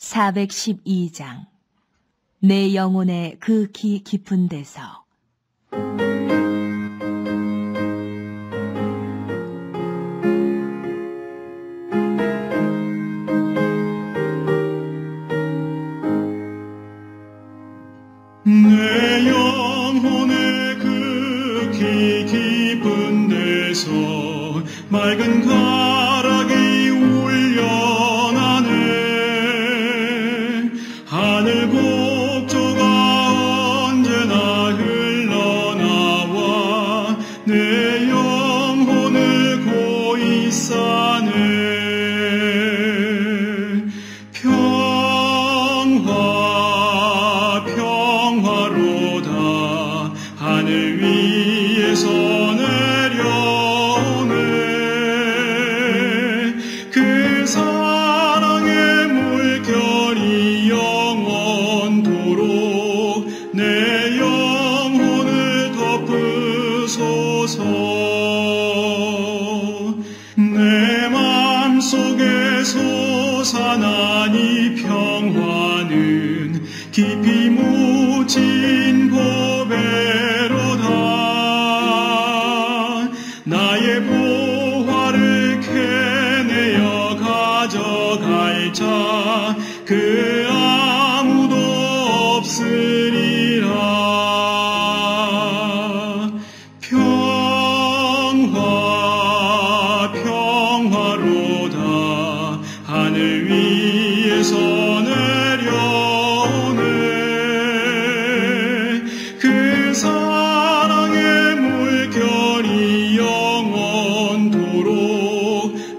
412장 내 영혼의 극히 깊은 데서. 내 영혼의 극히 깊은 데서 맑은 가락이 울려나네. 하늘 곡조가 언제나 흘러나와 내 영혼을 고이 싸네. 평화로다 하늘 위에서 내려오네. 그 사랑의 물결이 영원토록 내 영혼을 덮으소서. 내 맘속에 솟아나니 평화는 깊이 묻힌 보배로다. 나의 보화를 캐내어 가져갈 자 그 아무도 없으리라. 평화로다 하늘 위에서 내려오네. 그 사랑의 물결이 영원토록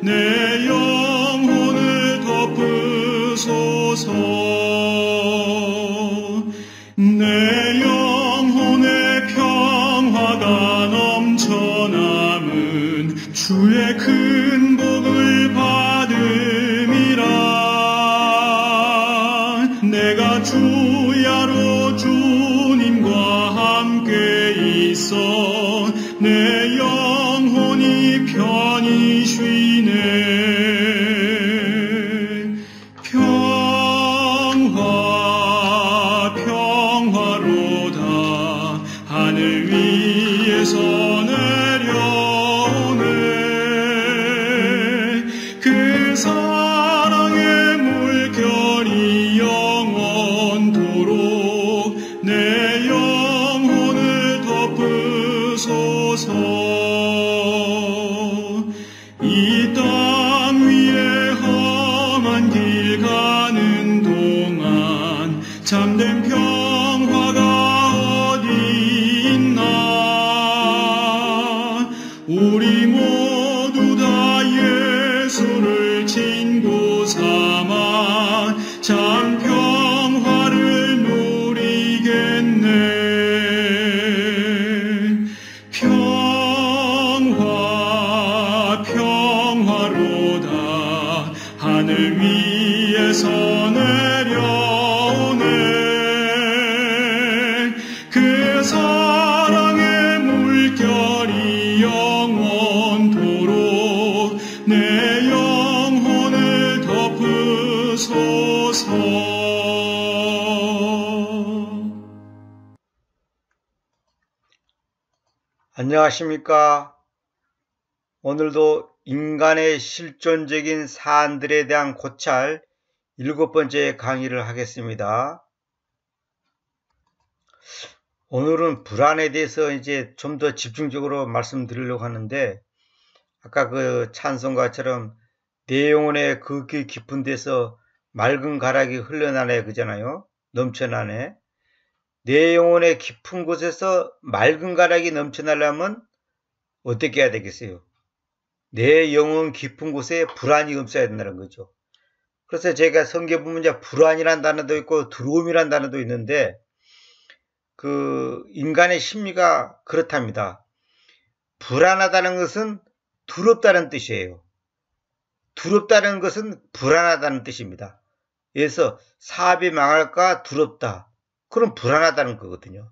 내 영혼을 덮으소서. 내 영혼의 평화가 넘쳐남은 주의 큰 복을 받음이라. 내가 주야로 주님과 함께 있어 내 영혼이 편히 쉬네. 평화로다 하늘 위에서 내려오네. 그 사랑의 물결이 영원토록 내 영혼을 덮으소서. 이 땅 위에 험한 길 가는 동안 참된 평화가 어디 있나. 우리 모두 다 예수를 친구 삼아 참 평화를 누리겠네. 평화로다 하늘 위에서 내려오네. 그 사랑의 물결이 영원토록 내 영혼을 덮으소서. 안녕하십니까? 오늘도 인간의 실존적인 사안들에 대한 고찰 7번째 강의를 하겠습니다. 오늘은 불안에 대해서 이제 좀 더 집중적으로 말씀드리려고 하는데, 아까 그 찬송가처럼 내 영혼의 극히 깊은 데서 맑은 가락이 흘러나네 그잖아요. 넘쳐나네. 내 영혼의 깊은 곳에서 맑은 가락이 넘쳐나려면 어떻게 해야 되겠어요? 내 영혼 깊은 곳에 불안이 없어야 된다는 거죠. 그래서 제가 성경 보면 이제 불안이란 단어도 있고 두려움이란 단어도 있는데, 그 인간의 심리가 그렇답니다. 불안하다는 것은 두렵다는 뜻이에요. 두렵다는 것은 불안하다는 뜻입니다. 그래서 사업이 망할까 두렵다. 그럼 불안하다는 거거든요.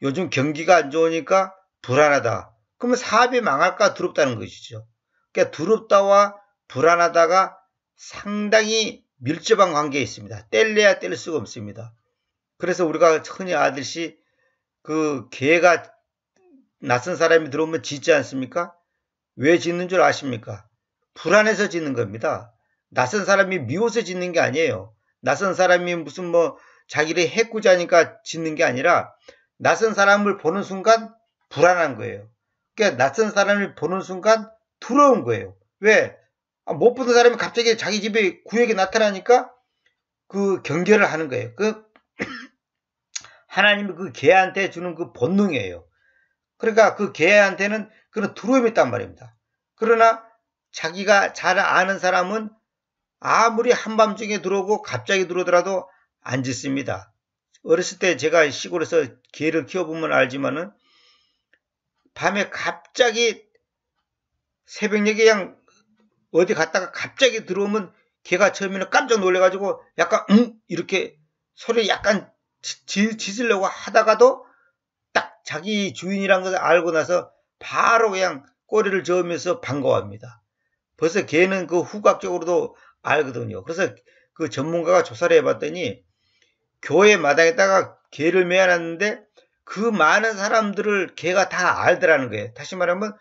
요즘 경기가 안 좋으니까 불안하다. 그러면 사업이 망할까 두렵다는 것이죠. 그러니까 두렵다와 불안하다가 상당히 밀접한 관계에 있습니다. 뗄래야 뗄 수가 없습니다. 그래서 우리가 흔히 아듯이 그 개가 낯선 사람이 들어오면 짖지 않습니까? 왜 짖는 줄 아십니까? 불안해서 짖는 겁니다. 낯선 사람이 미워서 짖는 게 아니에요. 낯선 사람이 무슨 뭐 자기를 해꾸자니까 짖는 게 아니라 낯선 사람을 보는 순간 불안한 거예요. 그러니까 낯선 사람을 보는 순간 두려운 거예요. 왜? 못 보던 사람이 갑자기 자기 집에 구역에 나타나니까 그 경계를 하는 거예요. 그 하나님이 그 개한테 주는 그 본능이에요. 그러니까 그 개한테는 그런 두려움이 있단 말입니다. 그러나 자기가 잘 아는 사람은 아무리 한밤중에 들어오고 갑자기 들어오더라도 안 짖습니다. 어렸을 때 제가 시골에서 개를 키워보면 알지만은 밤에 갑자기 새벽녘에 그냥 어디 갔다가 갑자기 들어오면 개가 처음에는 깜짝 놀래가지고 약간 이렇게 소리 약간 짖으려고 하다가도 딱 자기 주인이란 것을 알고 나서 바로 그냥 꼬리를 저으면서 반가워합니다. 벌써 개는 그 후각적으로도 알거든요. 그래서 그 전문가가 조사를 해봤더니 교회 마당에다가 개를 매어놨는데 그 많은 사람들을 개가 다 알더라는 거예요. 다시 말하면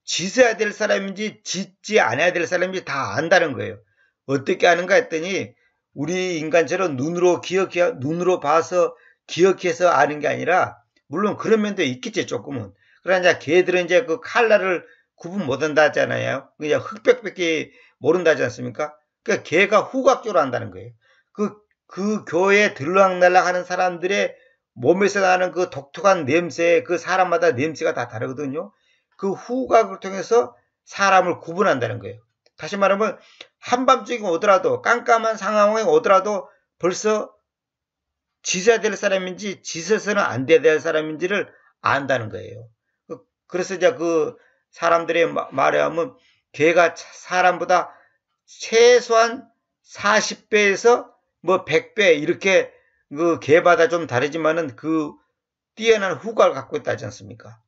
짖어야 될 사람인지 짖지 않아야 될 사람인지 다 안다는 거예요. 어떻게 아는가 했더니 우리 인간처럼 눈으로 봐서 기억해서 아는 게 아니라 물론 그런 면도 있겠지 조금은. 그러나 이제 개들은 이제 그 칼날을 구분 못한다 하잖아요. 그냥 흑백밖에 모른다지 않습니까? 그러니까 개가 후각적으로 안다는 거예요. 그 교회에 들락날락 하는 사람들의 몸에서 나는 그 독특한 냄새, 그 사람마다 냄새가 다 다르거든요. 그 후각을 통해서 사람을 구분한다는 거예요. 다시 말하면 한밤중에 오더라도 깜깜한 상황에 오더라도 벌써 짖어야 될 사람인지 짖어서는 안 돼야 될 사람인지를 안다는 거예요. 그래서 이제 그 사람들의 말에 하면 개가 사람보다 최소한 40배에서 뭐 100배 이렇게 그 개마다 좀 다르지만은 그 뛰어난 후각을 갖고 있다지 않습니까?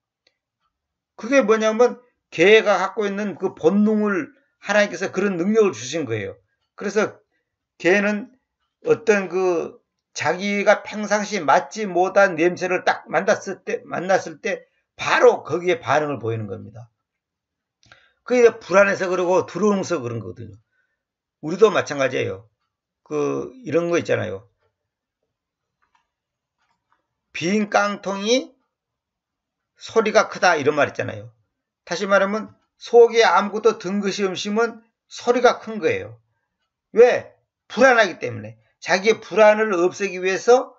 그게 뭐냐면 개가 갖고 있는 그 본능을 하나님께서 그런 능력을 주신 거예요. 그래서 개는 어떤 그 자기가 평상시 맡지 못한 냄새를 딱 만났을 때 바로 거기에 반응을 보이는 겁니다. 그게 불안해서 그러고 두려워서 그런 거거든요. 우리도 마찬가지예요. 이런 거 있잖아요. 빈 깡통이 소리가 크다 이런 말 있잖아요. 다시 말하면 속에 아무것도 든 것이 없으면 소리가 큰 거예요. 왜? 불안하기 때문에. 자기의 불안을 없애기 위해서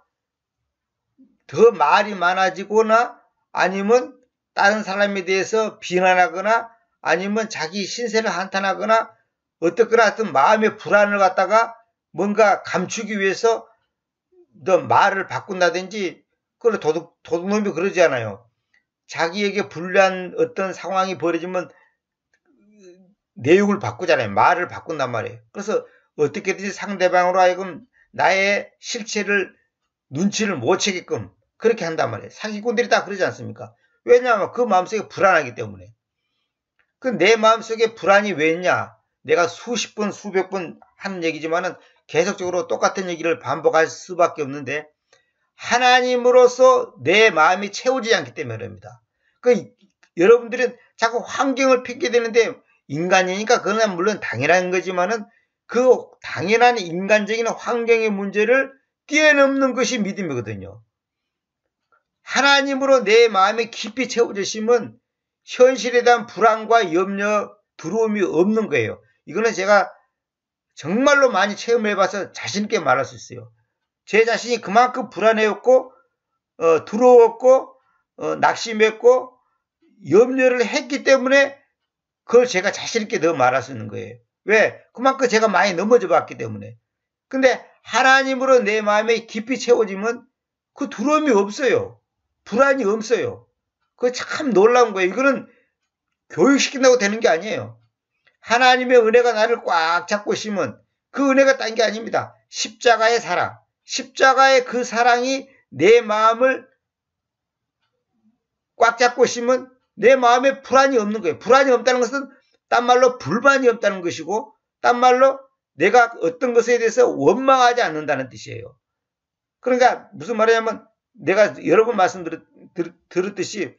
더 말이 많아지거나 아니면 다른 사람에 대해서 비난하거나 아니면 자기 신세를 한탄하거나 어떻거나 하여튼 마음의 불안을 갖다가 뭔가 감추기 위해서 더 말을 바꾼다든지 그걸 도둑놈이 그러지 않아요. 자기에게 불리한 어떤 상황이 벌어지면 내용을 바꾸잖아요. 말을 바꾼단 말이에요. 그래서 어떻게든지 상대방으로 하여금 나의 실체를 눈치를 못 채게끔 그렇게 한단 말이에요. 사기꾼들이 다 그러지 않습니까? 왜냐하면 그 마음속에 불안하기 때문에. 그 내 마음속에 불안이 왜 있냐? 내가 수십 번, 수백 번 하는 얘기지만은 계속적으로 똑같은 얘기를 반복할 수밖에 없는데 하나님으로서 내 마음이 채워지지 않기 때문에 그럽니다. 여러분들은 자꾸 환경을 핑계대는데 인간이니까 그건 물론 당연한 거지만은 그 당연한 인간적인 환경의 문제를 뛰어넘는 것이 믿음이거든요. 하나님으로 내 마음이 깊이 채워지시면 현실에 대한 불안과 염려, 두려움이 없는 거예요. 이거는 제가 정말로 많이 체험해봐서 자신있게 말할 수 있어요. 제 자신이 그만큼 불안해했고 두려웠고 낙심했고 염려를 했기 때문에 그걸 제가 자신있게 더 말할 수 있는 거예요. 왜? 그만큼 제가 많이 넘어져 봤기 때문에. 근데 하나님으로 내 마음에 깊이 채워지면 그 두려움이 없어요. 불안이 없어요. 그거 참 놀라운 거예요. 이거는 교육시킨다고 되는 게 아니에요. 하나님의 은혜가 나를 꽉 잡고 있으면 그 은혜가 딴 게 아닙니다. 십자가의 사랑. 십자가의 그 사랑이 내 마음을 꽉 잡고 있으면 내 마음에 불안이 없는 거예요. 불안이 없다는 것은 딴 말로 불만이 없다는 것이고 딴 말로 내가 어떤 것에 대해서 원망하지 않는다는 뜻이에요. 그러니까 무슨 말이냐면 내가 여러 번 들었듯이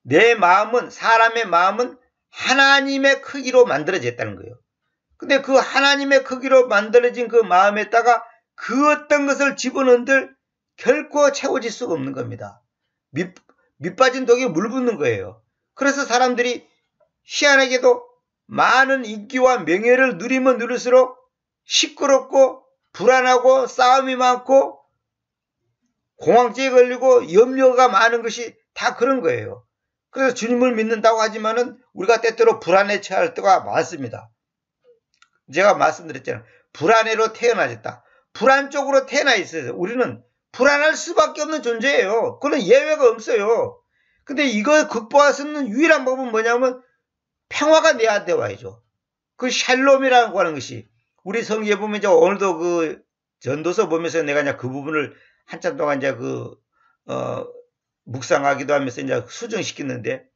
내 마음은, 사람의 마음은 하나님의 크기로 만들어졌다는 거예요. 근데 그 하나님의 크기로 만들어진 그 마음에다가 그 어떤 것을 집어넣은들 결코 채워질 수가 없는 겁니다. 밑 빠진 독에 물 붓는 거예요. 그래서 사람들이 희한하게도 많은 인기와 명예를 누리면 누릴수록 시끄럽고 불안하고 싸움이 많고 공황증에 걸리고 염려가 많은 것이 다 그런 거예요. 그래서 주님을 믿는다고 하지만은 우리가 때때로 불안에 처할 때가 많습니다. 제가 말씀드렸잖아요. 불안해로 태어나졌다. 불안 쪽으로 태어나 있어요. 우리는 불안할 수밖에 없는 존재예요. 그건 예외가 없어요. 근데 이걸 극복할 수 있는 유일한 법은 뭐냐면 평화가 내한테 와야죠. 그 샬롬이라고 하는 것이 우리 성경에 보면 이제 오늘도 그 전도서 보면서 내가 이제 그 부분을 한참 동안 이제 묵상하기도 하면서 이제 수정시켰는데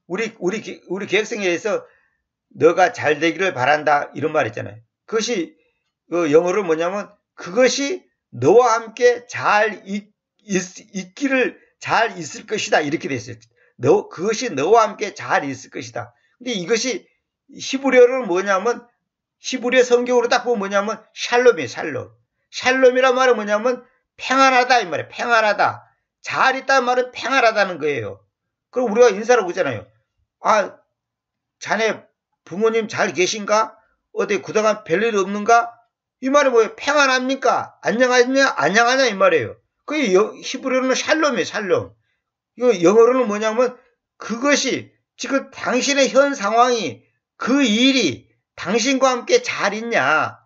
우리 개혁성에서 너가 잘 되기를 바란다 이런 말 있잖아요. 그것이 영어로 뭐냐면 그것이 너와 함께 잘 있기를 잘 있을 것이다 이렇게 돼 있어요. 그것이 너와 함께 잘 있을 것이다. 근데 이것이 히브리어로는 뭐냐면 히브리어 성경으로 딱 보면 뭐냐면 샬롬이에요. 샬롬. 샬롬이란 말은 뭐냐면 평안하다 이 말이에요. 평안하다. 잘 있다는 말은 평안하다는 거예요. 그럼 우리가 인사를 보잖아요. 아, 자네 부모님 잘 계신가? 어디 그동안 별일 없는가? 이 말이 뭐예요? 평안합니까? 안녕하냐 이 말이에요. 그게 히브리어로는 샬롬이에요. 샬롬. 이거 영어로는 뭐냐면 그것이 지금 당신의 현 상황이 그 일이 당신과 함께 잘 있냐?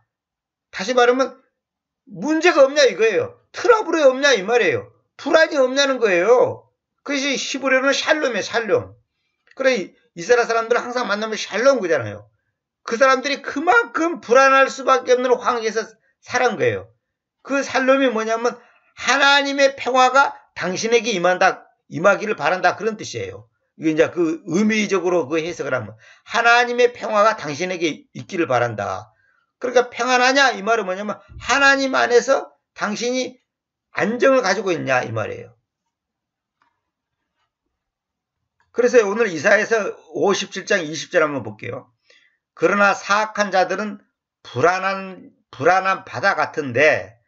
다시 말하면 문제가 없냐 이거예요. 트러블이 없냐 이 말이에요. 불안이 없냐는 거예요. 그것이 히브리어로는 샬롬이에요. 샬롬. 그래 이스라엘 사람들은 항상 만나면 샬롬 그잖아요. 그 사람들이 그만큼 불안할 수밖에 없는 환경에서 살은 거예요. 그 샬롬이 뭐냐면 하나님의 평화가 당신에게 임하기를 바란다 그런 뜻이에요. 이게 이제 그 의미적으로 그 해석을 하면 하나님의 평화가 당신에게 있기를 바란다. 그러니까 평안하냐 이 말은 뭐냐면 하나님 안에서 당신이 안정을 가지고 있냐 이 말이에요. 그래서 오늘 이사야서 57장 20절 한번 볼게요. 그러나 사악한 자들은 불안한 바다 같은데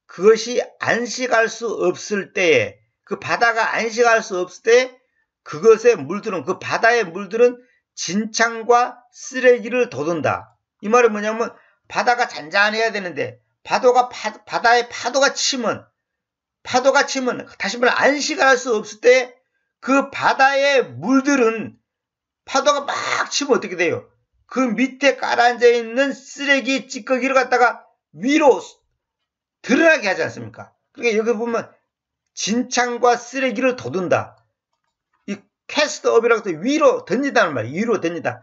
그것이 안식할 수 없을 때에 그 바다가 안식할 수 없을 때 그것에 물들은 그 바다의 물들은 진창과 쓰레기를 돋운다. 이 말은 뭐냐면 바다가 잔잔해야 되는데 바다에 파도가 치면 다시 말해 안식할 수 없을 때 그 바다의 물들은 파도가 막 치면 어떻게 돼요? 그 밑에 깔아앉아 있는 쓰레기 찌꺼기를 갖다가 위로 드러나게 하지 않습니까? 그러니까 여기 보면 진창과 쓰레기를 돋운다. 이 캐스트업이라고 해서 위로 던진다는 말이에요. 위로 던진다.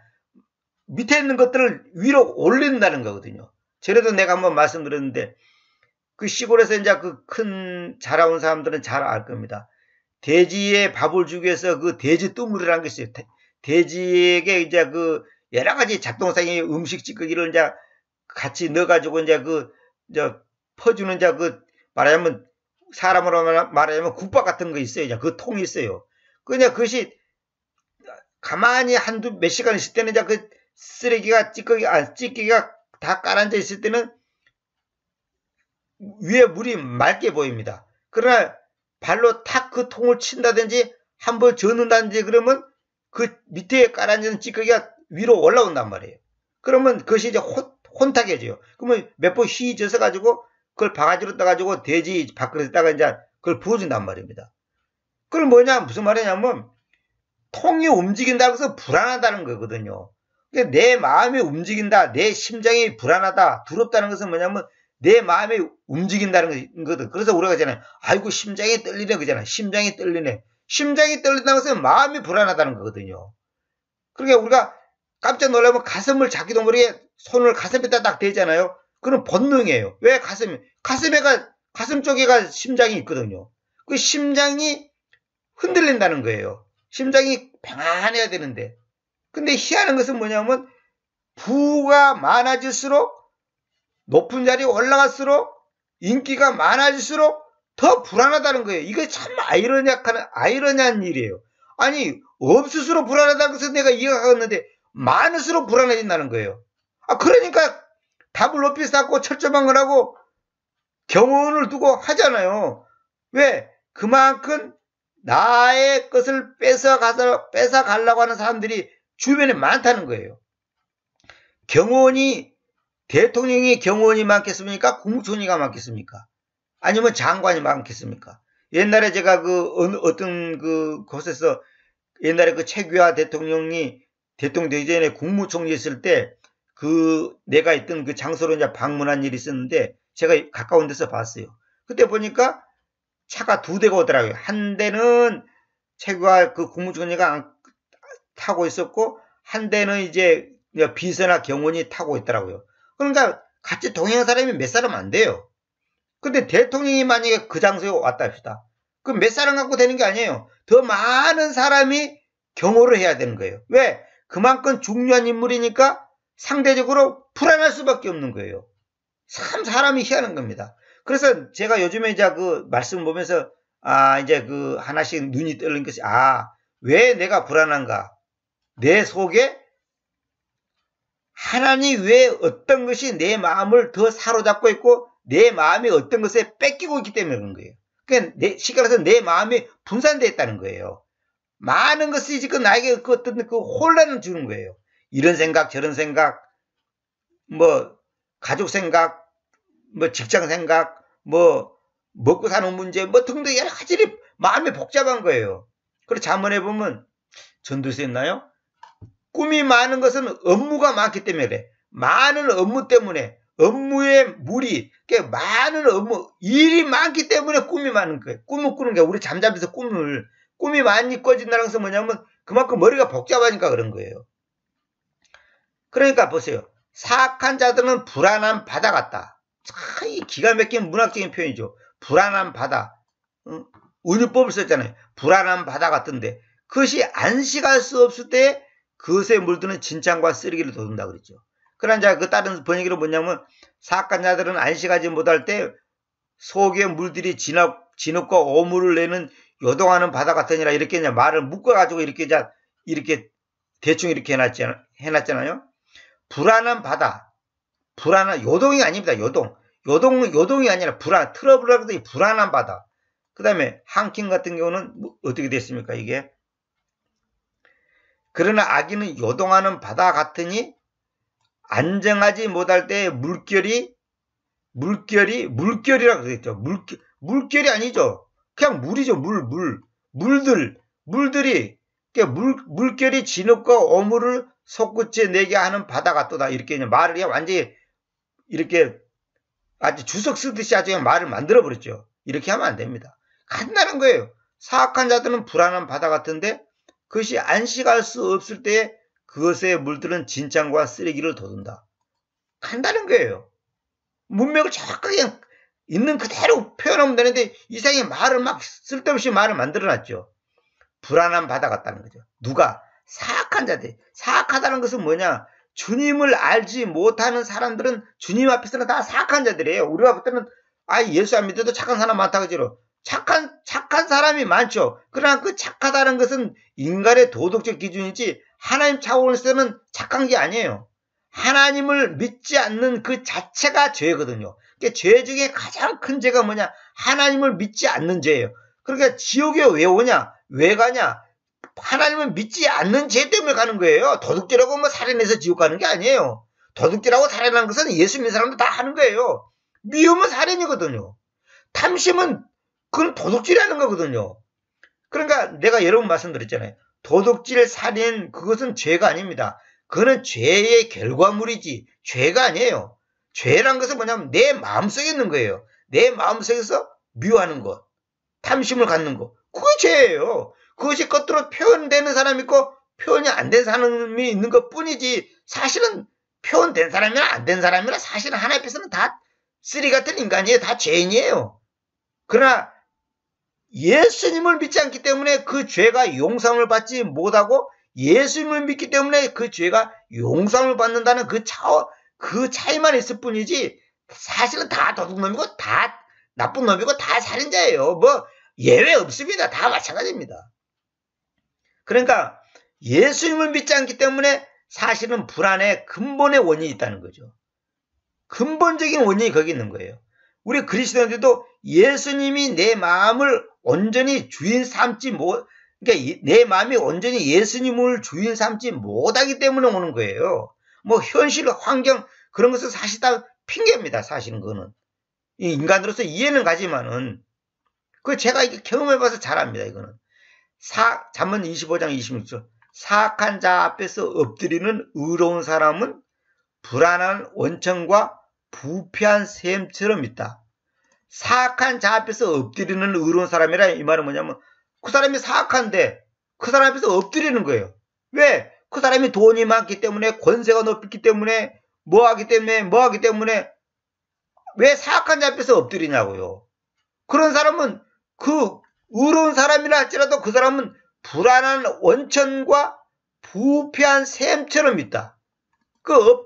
밑에 있는 것들을 위로 올린다는 거거든요. 전에도 내가 한번 말씀드렸는데 그 시골에서 이제 그 큰 자라온 사람들은 잘 알 겁니다. 돼지에 밥을 주기 위해서 그 돼지 뚜물이라는 게 있어요. 돼지에게 이제 그 여러 가지 잡동사니 음식 찌꺼기를 이제 같이 넣어가지고 이제 퍼주는 이제 말하자면 사람으로 말하자면 국밥 같은 거 있어요. 이제 그 통이 있어요. 그냥 그것이 가만히 몇 시간 있을 때는 이제 그 쓰레기가 찌꺼기가 다 깔아앉아 있을 때는 위에 물이 맑게 보입니다. 그러나 발로 탁 그 통을 친다든지 한번 저는다든지 그러면 그 밑에 깔아앉은 찌꺼기가 위로 올라온단 말이에요. 그러면 그것이 이제 혼탁해져요. 그러면 몇 번 휘져서 가지고 그걸 바가지로 따가지고 돼지 밥그릇에다가 이제 그걸 부어준단 말입니다. 그럼 무슨 말이냐면 통이 움직인다고 해서 불안하다는 거거든요. 그러니까 내 마음이 움직인다, 내 심장이 불안하다, 두렵다는 것은 뭐냐면 내 마음이 움직인다는 거거든. 그래서 우리가 하잖아요. 아이고 심장이 떨리네 그잖아요. 심장이 떨리네. 심장이 떨린다는 것은 마음이 불안하다는 거거든요. 그러니까 우리가 깜짝 놀라면 가슴을 자기도 모르게 손을 가슴에다 딱 대잖아요. 그건 본능이에요. 왜 가슴 쪽에가 심장이 있거든요. 그 심장이 흔들린다는 거예요. 심장이 평안해야 되는데. 근데 희한한 것은 뭐냐면 부가 많아질수록 높은 자리에 올라갈수록 인기가 많아질수록 더 불안하다는 거예요. 이게 참 아이러니한 일이에요. 아니 없을수록 불안하다는 것은 내가 이해가 가는데 많을수록 불안해진다는 거예요. 그러니까 답을 높이 쌓고 철저방을 하고 경원을 두고 하잖아요. 왜? 그만큼 나의 것을 뺏어가려고 하는 사람들이 주변에 많다는 거예요. 대통령이 경호원이 많겠습니까? 국무총리가 많겠습니까? 아니면 장관이 많겠습니까? 옛날에 제가 어떤 곳에서 옛날에 최규하 대통령이 대통령 되기 전에 국무총리 했을 때 내가 있던 그 장소로 이제 방문한 일이 있었는데 제가 가까운 데서 봤어요. 그때 보니까 차가 2대가 오더라고요. 한 대는 최규하 국무총리가 타고 있었고 한 대는 이제 비서나 경호원이 타고 있더라고요. 그러니까 같이 동행한 사람이 몇 사람 안 돼요. 근데 대통령이 만약에 그 장소에 왔다 합시다. 그럼 몇 사람 갖고 되는 게 아니에요. 더 많은 사람이 경호를 해야 되는 거예요. 왜? 그만큼 중요한 인물이니까 상대적으로 불안할 수밖에 없는 거예요. 참 사람이 희한한 겁니다. 그래서 제가 요즘에 이제 말씀 보면서 이제 하나씩 눈이 떨린 것이 왜 내가 불안한가? 내 속에 하나님 왜 어떤 것이 내 마음을 더 사로잡고 있고 내 마음이 어떤 것에 뺏기고 있기 때문에 그런 거예요. 그러니까 시간에서 내 마음이 분산되어 있다는 거예요. 많은 것이 지금 나에게 어떤 혼란을 주는 거예요. 이런 생각, 저런 생각, 가족 생각, 직장 생각, 먹고 사는 문제, 등등 여러 가지를 마음이 복잡한 거예요. 그리고 잠언에 보면 전도서 있나요? 꿈이 많은 것은 업무가 많기 때문에 그래. 많은 업무 때문에 업무의 무리, 그러니까 많은 일이 많기 때문에 꿈이 많은 거예요. 꿈을 꾸는 게 우리 잠자면서 꿈이 많이 꿔진다는 것은 뭐냐면 그만큼 머리가 복잡하니까 그런 거예요. 그러니까 보세요. 사악한 자들은 불안한 바다 같다. 참 기가 막힌 문학적인 표현이죠. 불안한 바다. 은유법을 썼잖아요. 불안한 바다 같은데 그것이 안식할 수 없을 때 그것에 물드는 진창과 쓰레기를 돋운다 그랬죠. 그러나 이제 다른 번역기로 뭐냐면 사악한 자들은 안식하지 못할 때 속에 물들이 진흙과 오물을 내는 요동하는 바다 같으니라 이렇게 이제 말을 묶어가지고 이렇게 대충 이렇게 해놨잖아요. 불안한 바다. 요동이 아닙니다. 요동이 아니라 트러블을 하더니 불안한 바다. 그 다음에 한킹 같은 경우는 어떻게 됐습니까? 이게. 그러나 악인은 요동하는 바다 같으니 안정하지 못할 때 물결이라고 그랬죠. 물결이 아니죠. 그냥 물이죠. 물들이 물결이 진흙과 오물을 솟구쳐 내게 하는 바다 같도다. 이렇게 말을 완전히 이렇게 아주 주석 쓰듯이 아주 말을 만들어 버렸죠. 이렇게 하면 안 됩니다. 간단한 거예요. 사악한 자들은 불안한 바다 같은데 그것이 안식할 수 없을 때에 그것에 물들은 진창과 쓰레기를 돋운다. 간단한 거예요. 문맥을 정확하게 있는 그대로 표현하면 되는데 이상하게 말을 쓸데없이 말을 만들어놨죠. 불안한 바다 같다는 거죠. 누가? 사악한 자들. 사악하다는 것은 뭐냐? 주님을 알지 못하는 사람들은 주님 앞에서는 다 사악한 자들이에요. 우리가 볼 때는 예수 안 믿어도 착한 사람 많다고 그러죠. 착한 사람이 많죠. 그러나 그 착하다는 것은 인간의 도덕적 기준이지 하나님 차원에서는 착한 게 아니에요. 하나님을 믿지 않는 그 자체가 죄거든요. 그러니까 죄 중에 가장 큰 죄가 뭐냐? 하나님을 믿지 않는 죄예요. 그러니까 지옥에 왜 오냐? 왜 가냐? 하나님을 믿지 않는 죄 때문에 가는 거예요. 도둑질하고 살인해서 지옥 가는 게 아니에요. 도둑질하고 살인하는 것은 예수 믿는 사람들 다 하는 거예요. 미움은 살인이거든요. 탐심은 그건 도둑질하는 거거든요. 그러니까 내가 여러 번 말씀드렸잖아요. 도둑질, 살인 그것은 죄가 아닙니다. 그거는 죄의 결과물이지 죄가 아니에요. 죄란 것은 뭐냐면 내 마음속에 있는 거예요. 내 마음속에서 미워하는 것, 탐심을 갖는 것, 그게 죄예요. 그것이 겉으로 표현되는 사람이 있고 표현이 안 된 사람이 있는 것 뿐이지 사실은 표현된 사람이나 안 된 사람이나 사실은 하나님 앞에서는 다 쓰리 같은 인간이에요. 다 죄인이에요. 그러나 예수님을 믿지 않기 때문에 그 죄가 용서함을 받지 못하고 예수님을 믿기 때문에 그 죄가 용서를 받는다는 그 차이만 있을 뿐이지 사실은 다 도둑놈이고 다 나쁜 놈이고 다 살인자예요. 뭐 예외 없습니다. 다 마찬가지입니다. 그러니까 예수님을 믿지 않기 때문에 사실은 불안의 근본의 원인이 있다는 거죠. 근본적인 원인이 거기 있는 거예요. 우리 그리스도인들도 예수님이 내 마음을 온전히 주인 삼지 그러니까 내 마음이 온전히 예수님을 주인 삼지 못하기 때문에 오는 거예요. 뭐 현실, 환경 그런 것은 사실 다 핑계입니다. 사실은 그거는 인간으로서 이해는 가지만은 그 제가 이게 경험해봐서 잘 압니다. 이거는 잠언 25장 26절 사악한 자 앞에서 엎드리는 의로운 사람은 불안한 원천과 부패한 샘처럼 있다. 사악한 자 앞에서 엎드리는 의로운 사람이라 이 말은 뭐냐면 그 사람이 사악한데 그 사람 앞에서 엎드리는 거예요. 왜? 그 사람이 돈이 많기 때문에 권세가 높기 때문에 뭐하기 때문에 왜 사악한 자 앞에서 엎드리냐고요. 그런 사람은 그 의로운 사람이라 할지라도 그 사람은 불안한 원천과 부패한 샘처럼 있다. 그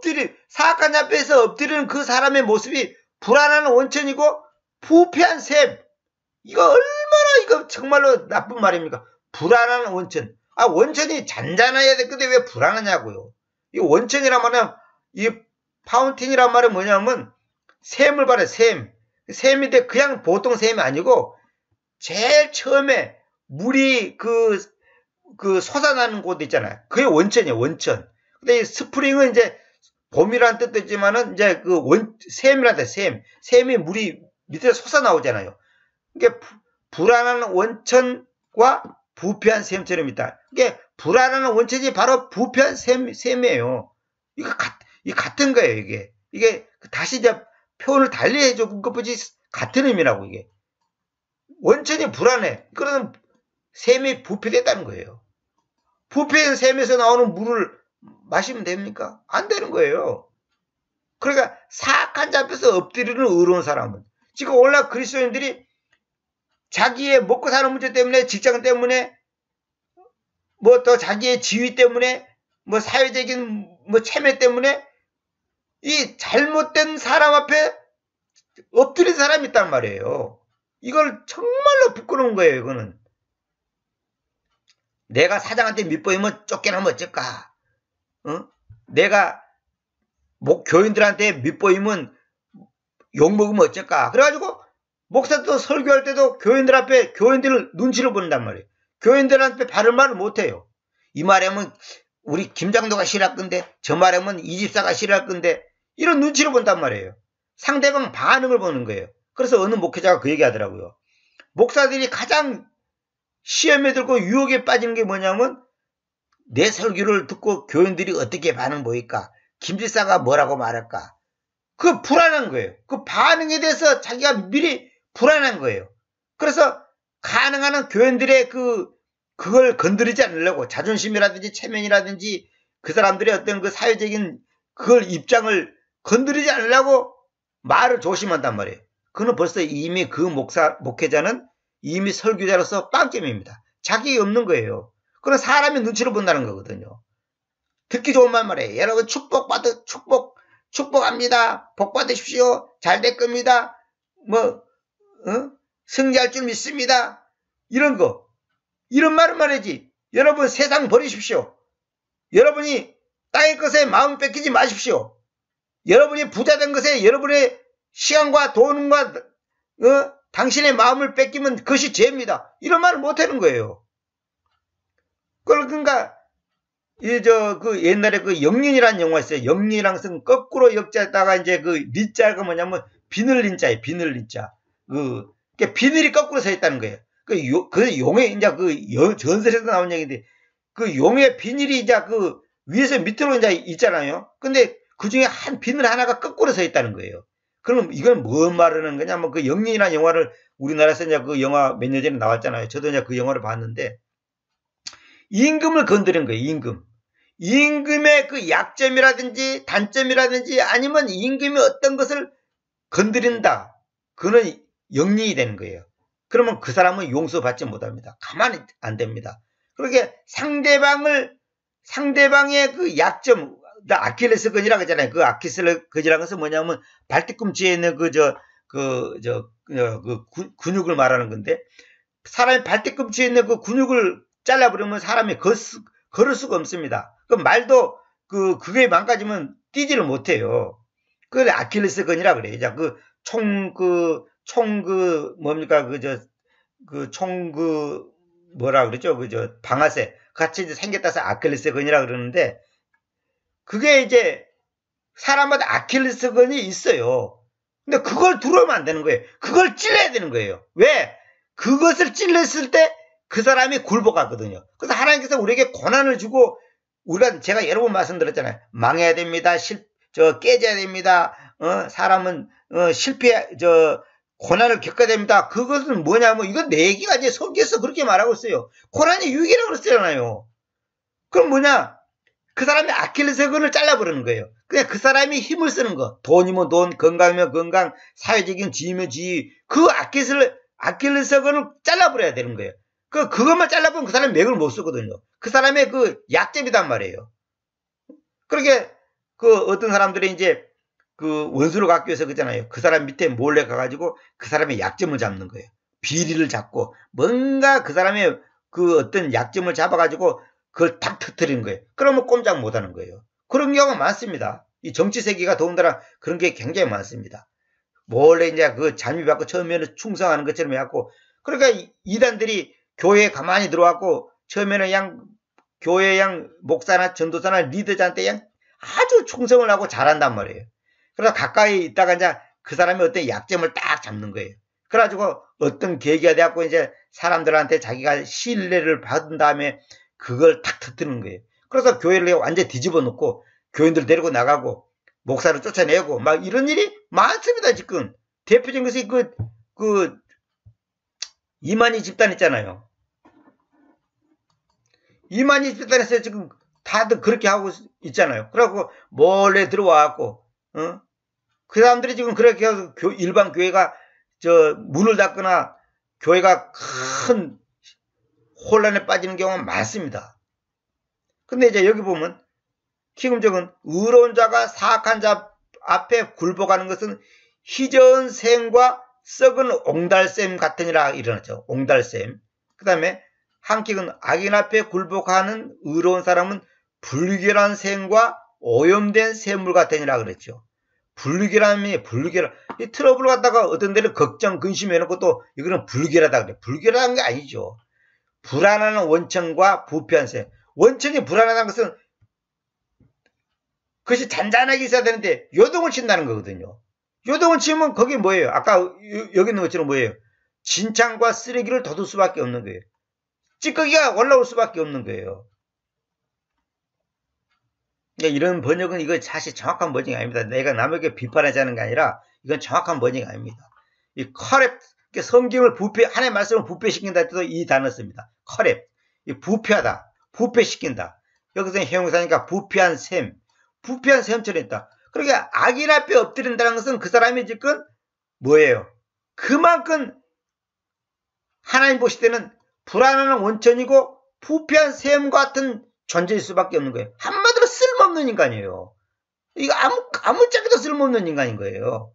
사악한 자 앞에서 엎드리는 그 사람의 모습이 불안한 원천이고 부패한 샘. 이거 얼마나 이거 정말로 나쁜 말입니까? 불안한 원천. 원천이 잔잔해야 될 건데 왜 불안하냐고요. 이 원천이란 말은 이 파운틴이란 말은 뭐냐면 샘을 말해 샘. 샘인데 그냥 보통 샘이 아니고 제일 처음에 물이 그 솟아나는 곳 있잖아요. 그게 원천이에요. 원천. 근데 이 스프링은 이제 봄이라는 뜻도 있지만은 이제 샘이란다. 샘이 물이 밑에 솟아나오잖아요. 이게 불안한 원천과 부패한 샘처럼 있다. 이게 불안한 원천이 바로 부패한 샘이에요. 이거 같은 거예요. 이게 다시 이제 표현을 달리 해준 것뿐이 같은 의미라고 이게. 원천이 불안해. 그러면 샘이 부패됐다는 거예요. 부패된 샘에서 나오는 물을 마시면 됩니까? 안 되는 거예요. 그러니까 사악한 자 앞에서 엎드리는 의로운 사람은 지금 오늘날 그리스도인들이 자기의 먹고 사는 문제 때문에 직장 때문에 뭐 또 자기의 지위 때문에 뭐 사회적인 뭐 체면 때문에 이 잘못된 사람 앞에 엎드린 사람이 있단 말이에요. 이걸 정말로 부끄러운 거예요. 이거는 내가 사장한테 밑보이면 쫓겨나면 어쩔까? 내가 교인들한테 밑보이면 욕먹으면 어쩔까? 그래가지고 목사도 설교할 때도 교인들 앞에 교인들 눈치를 보는단 말이에요. 교인들한테 바른 말을 못해요. 이 말하면 우리 김장도가 싫어할 건데 저 말하면 이 집사가 싫어할 건데 이런 눈치를 본단 말이에요. 상대방 반응을 보는 거예요. 그래서 어느 목회자가 그 얘기 하더라고요. 목사들이 가장 시험에 들고 유혹에 빠지는 게 뭐냐면 내 설교를 듣고 교인들이 어떻게 반응 보일까? 김집사가 뭐라고 말할까? 그 불안한 거예요. 그 반응에 대해서 자기가 미리 불안한 거예요. 그래서 가능한 한 교인들의 그걸 건드리지 않으려고 자존심이라든지 체면이라든지 그 사람들의 어떤 그 사회적인 그걸 입장을 건드리지 않으려고 말을 조심한단 말이에요. 그는 벌써 이미 그 목회자는 이미 설교자로서 빵점입니다. 자격이 없는 거예요. 그건 사람의 눈치를 본다는 거거든요. 듣기 좋은 말 말이에요. 여러분 축복합니다. 복 받으십시오. 잘 될 겁니다. 승리할 줄 믿습니다. 이런 거. 이런 말을 말해야지. 여러분 세상 버리십시오. 여러분이 땅의 것에 마음 뺏기지 마십시오. 여러분이 부자된 것에 여러분의 시간과 돈과 당신의 마음을 뺏기면 그것이 죄입니다. 이런 말을 못하는 거예요. 그러니까 옛날에 그 영린이라는 영화 있어요. 영린이랑 쓴 거꾸로 역자에다가 이제 그 리자가 뭐냐면 비늘린자예요. 비늘린자. 비늘이 거꾸로 서 있다는 거예요. 그 용의 이제 전설에서 나온 얘기인데 그 용의 비늘이 이제 위에서 밑으로 이제 있잖아요. 근데 그 중에 한 비늘 하나가 거꾸로 서 있다는 거예요. 그럼 이건 뭔 말하는 거냐면 그 영린이라는 영화를 우리나라에서 이제 그 영화 몇 년 전에 나왔잖아요. 저도 이제 그 영화를 봤는데 임금을 건드린 거예요. 임금의 그 약점이라든지 단점이라든지 아니면 임금이 어떤 것을 건드린다. 그는 영린이 되는 거예요. 그러면 그 사람은 용서받지 못합니다. 가만히 안 됩니다. 그렇게 상대방을 상대방의 그 약점, 아킬레스건이라고 하잖아요. 그 아킬레스건이라는 것은 뭐냐면 발뒤꿈치에 있는 근육을 말하는 건데, 사람이 발뒤꿈치에 있는 그 근육을 잘라버리면 사람이 걸을 수가 없습니다. 그 말도 그게 망가지면 뛰지를 못해요. 그걸 아킬레스건이라 그래요. 자, 뭐라 그러죠? 방아쇠 같이 이제 생겼다 해서 아킬레스건이라 그러는데, 그게 이제 사람마다 아킬레스건이 있어요. 근데 그걸 두려우면 안 되는 거예요. 그걸 찔러야 되는 거예요. 왜? 그것을 찔렀을 때 그 사람이 굴복하거든요. 그래서 하나님께서 우리에게 고난을 주고, 제가 여러 번 말씀드렸잖아요. 망해야 됩니다. 깨져야 됩니다. 사람은 고난을 겪어야 됩니다. 그것은 뭐냐면, 이건 내 얘기가 이제 성경에서 그렇게 말하고 있어요. 고난이 유익이라고 그랬잖아요. 그럼 뭐냐? 그 사람의 아킬레스건을 잘라버리는 거예요. 그냥 그 사람이 힘을 쓰는 거. 돈이면 돈, 건강이면 건강, 사회적인 지위면 지위. 그 아킬레스건을 잘라버려야 되는 거예요. 그것만 잘라보면 그 사람이 맥을 못 쓰거든요. 그 사람의 그 약점이단 말이에요. 그렇게 어떤 사람들이 이제 원수를 갖기 위해서 그러잖아요. 그 사람 밑에 몰래 가가지고 그 사람의 약점을 잡는 거예요. 비리를 잡고 뭔가 그 사람의 어떤 약점을 잡아가지고 그걸 탁 터뜨리는 거예요. 그러면 꼼짝 못 하는 거예요. 그런 경우가 많습니다. 이 정치 세계가 더군다나 그런 게 굉장히 많습니다. 몰래 이제 잠입받고 처음에는 충성하는 것처럼 해갖고, 그러니까 이단들이 교회에 가만히 들어왔고, 처음에는 교회 목사나 전도사나 리더자한테 아주 충성을 하고 잘한단 말이에요. 그래서 가까이 있다가 이제 그 사람의 어떤 약점을 딱 잡는 거예요. 그래가지고 어떤 계기가 돼갖고 이제 사람들한테 자기가 신뢰를 받은 다음에 그걸 탁 터뜨리는 거예요. 그래서 교회를 완전히 뒤집어 놓고 교인들 데리고 나가고 목사를 쫓아내고 막 이런 일이 많습니다. 지금 대표적인 것이 이만희 집단 있잖아요. 이만희 집단에서 지금 다들 그렇게 하고 있잖아요. 그래갖고 몰래 들어와갖고 그 사람들이 지금 그렇게 해서 일반 교회가 문을 닫거나 교회가 큰 혼란에 빠지는 경우가 많습니다. 근데 이제 여기 보면 기금적은 의로운 자가 사악한 자 앞에 굴복하는 것은 희저은 샘과 썩은 옹달샘 같으니라 일어났죠. 옹달샘. 그 다음에 한킥은 악인 앞에 굴복하는 의로운 사람은 불결한 샘과 오염된 샘물 같으니라 그랬죠. 불결한. 이 트러블을 갖다가 어떤 데는 걱정, 근심해놓고 또 이거는 불결하다 그래. 불결한 게 아니죠. 불안한 원천과 부패한 샘. 원천이 불안하다는 것은 그것이 잔잔하게 있어야 되는데 요동을 친다는 거거든요. 요동을 치면 그게 뭐예요? 아까 여기 있는 것처럼 뭐예요? 진창과 쓰레기를 돋을 수밖에 없는 거예요. 찌꺼기가 올라올 수밖에 없는 거예요. 이런 번역은 이거 사실 정확한 번역이 아닙니다. 내가 남에게 비판하자는 게 아니라 이건 정확한 번역이 아닙니다. 이 커랩, 성경을 하나님의 말씀을 부패시킨다 할 때도 이 단어 씁니다. 커랩, 부패하다, 부패시킨다. 여기서 형용사니까 부패한 셈처럼 있다. 그러니까 악인 앞에 엎드린다는 것은 그 사람이 지금 뭐예요? 그만큼 하나님 보실 때는 불안한 원천이고 부패한 셈 같은 존재일 수밖에 없는 거예요. 한마디로 쓸모없는 인간이에요. 이거 아무짝에도 쓸모없는 인간인 거예요.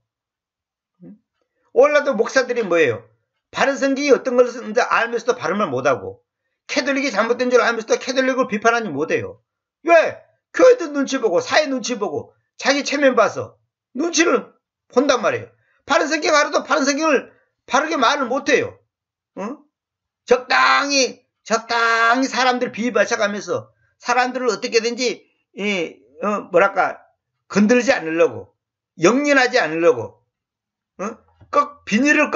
오늘날도 목사들이 뭐예요? 바른 성경이 어떤 걸 쓰는지 알면서도 발음을 못하고, 캐톨릭이 잘못된 줄 알면서도 캐톨릭을 비판하지 못해요. 왜? 교회도 눈치 보고 사회 눈치 보고 자기 체면 봐서 눈치를 본단 말이에요. 바른 성경 알아도 바른 성경을 바르게 말을 못해요. 적당히 사람들 비비맞춰가면서 사람들을 어떻게든지 건들지 않으려고, 영련하지 않으려고, 비닐을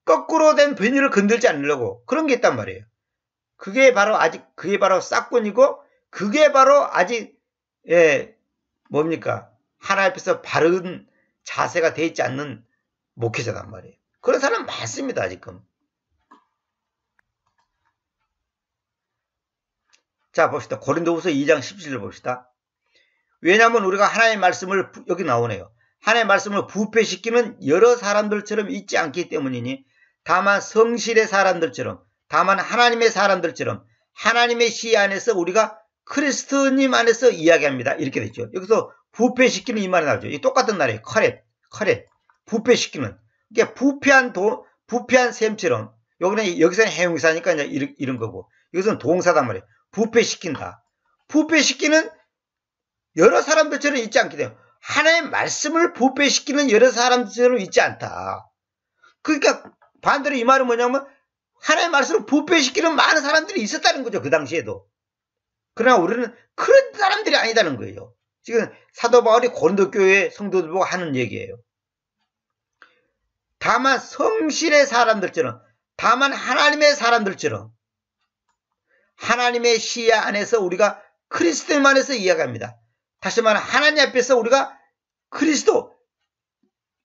거꾸로 된 비닐을 건들지 않으려고 그런 게 있단 말이에요. 그게 바로 싹군이고, 그게 바로 아직 하나님 앞에서 바른 자세가 돼 있지 않는 목회자단 말이에요. 그런 사람 많습니다. 지금. 자, 봅시다. 고린도후서 2장 17절 봅시다. 왜냐하면 우리가 하나님의 말씀을, 여기 나오네요. 하나님의 말씀을 부패시키는 여러 사람들처럼 있지 않기 때문이니, 다만 성실의 사람들처럼, 다만 하나님의 사람들처럼, 하나님의 시야 안에서 우리가 그리스도님 안에서 이야기합니다. 이렇게 됐죠. 여기서 부패시키는 이 말이 나오죠. 이 똑같은 말이에요. 커렛. 부패시키는. 이게 부패한 셈처럼, 여기서는 해용사니까 이제 이런 거고, 여기서는 동사단 말이에요. 부패시킨다. 부패시키는 여러 사람들처럼 있지 않게 돼요. 하나의 말씀을 부패시키는 여러 사람들처럼 있지 않다. 그러니까 반대로 이 말은 뭐냐면 하나의 말씀을 부패시키는 많은 사람들이 있었다는 거죠. 그 당시에도. 그러나 우리는 그런 사람들이 아니다는 거예요. 지금 사도 바울이 고린도 교회 성도들 보고 하는 얘기예요. 다만 성실의 사람들처럼, 다만 하나님의 사람들처럼, 하나님의 시야 안에서 우리가 그리스도님 안에서 이야기합니다. 다시 말하면 하나님 앞에서 우리가 그리스도,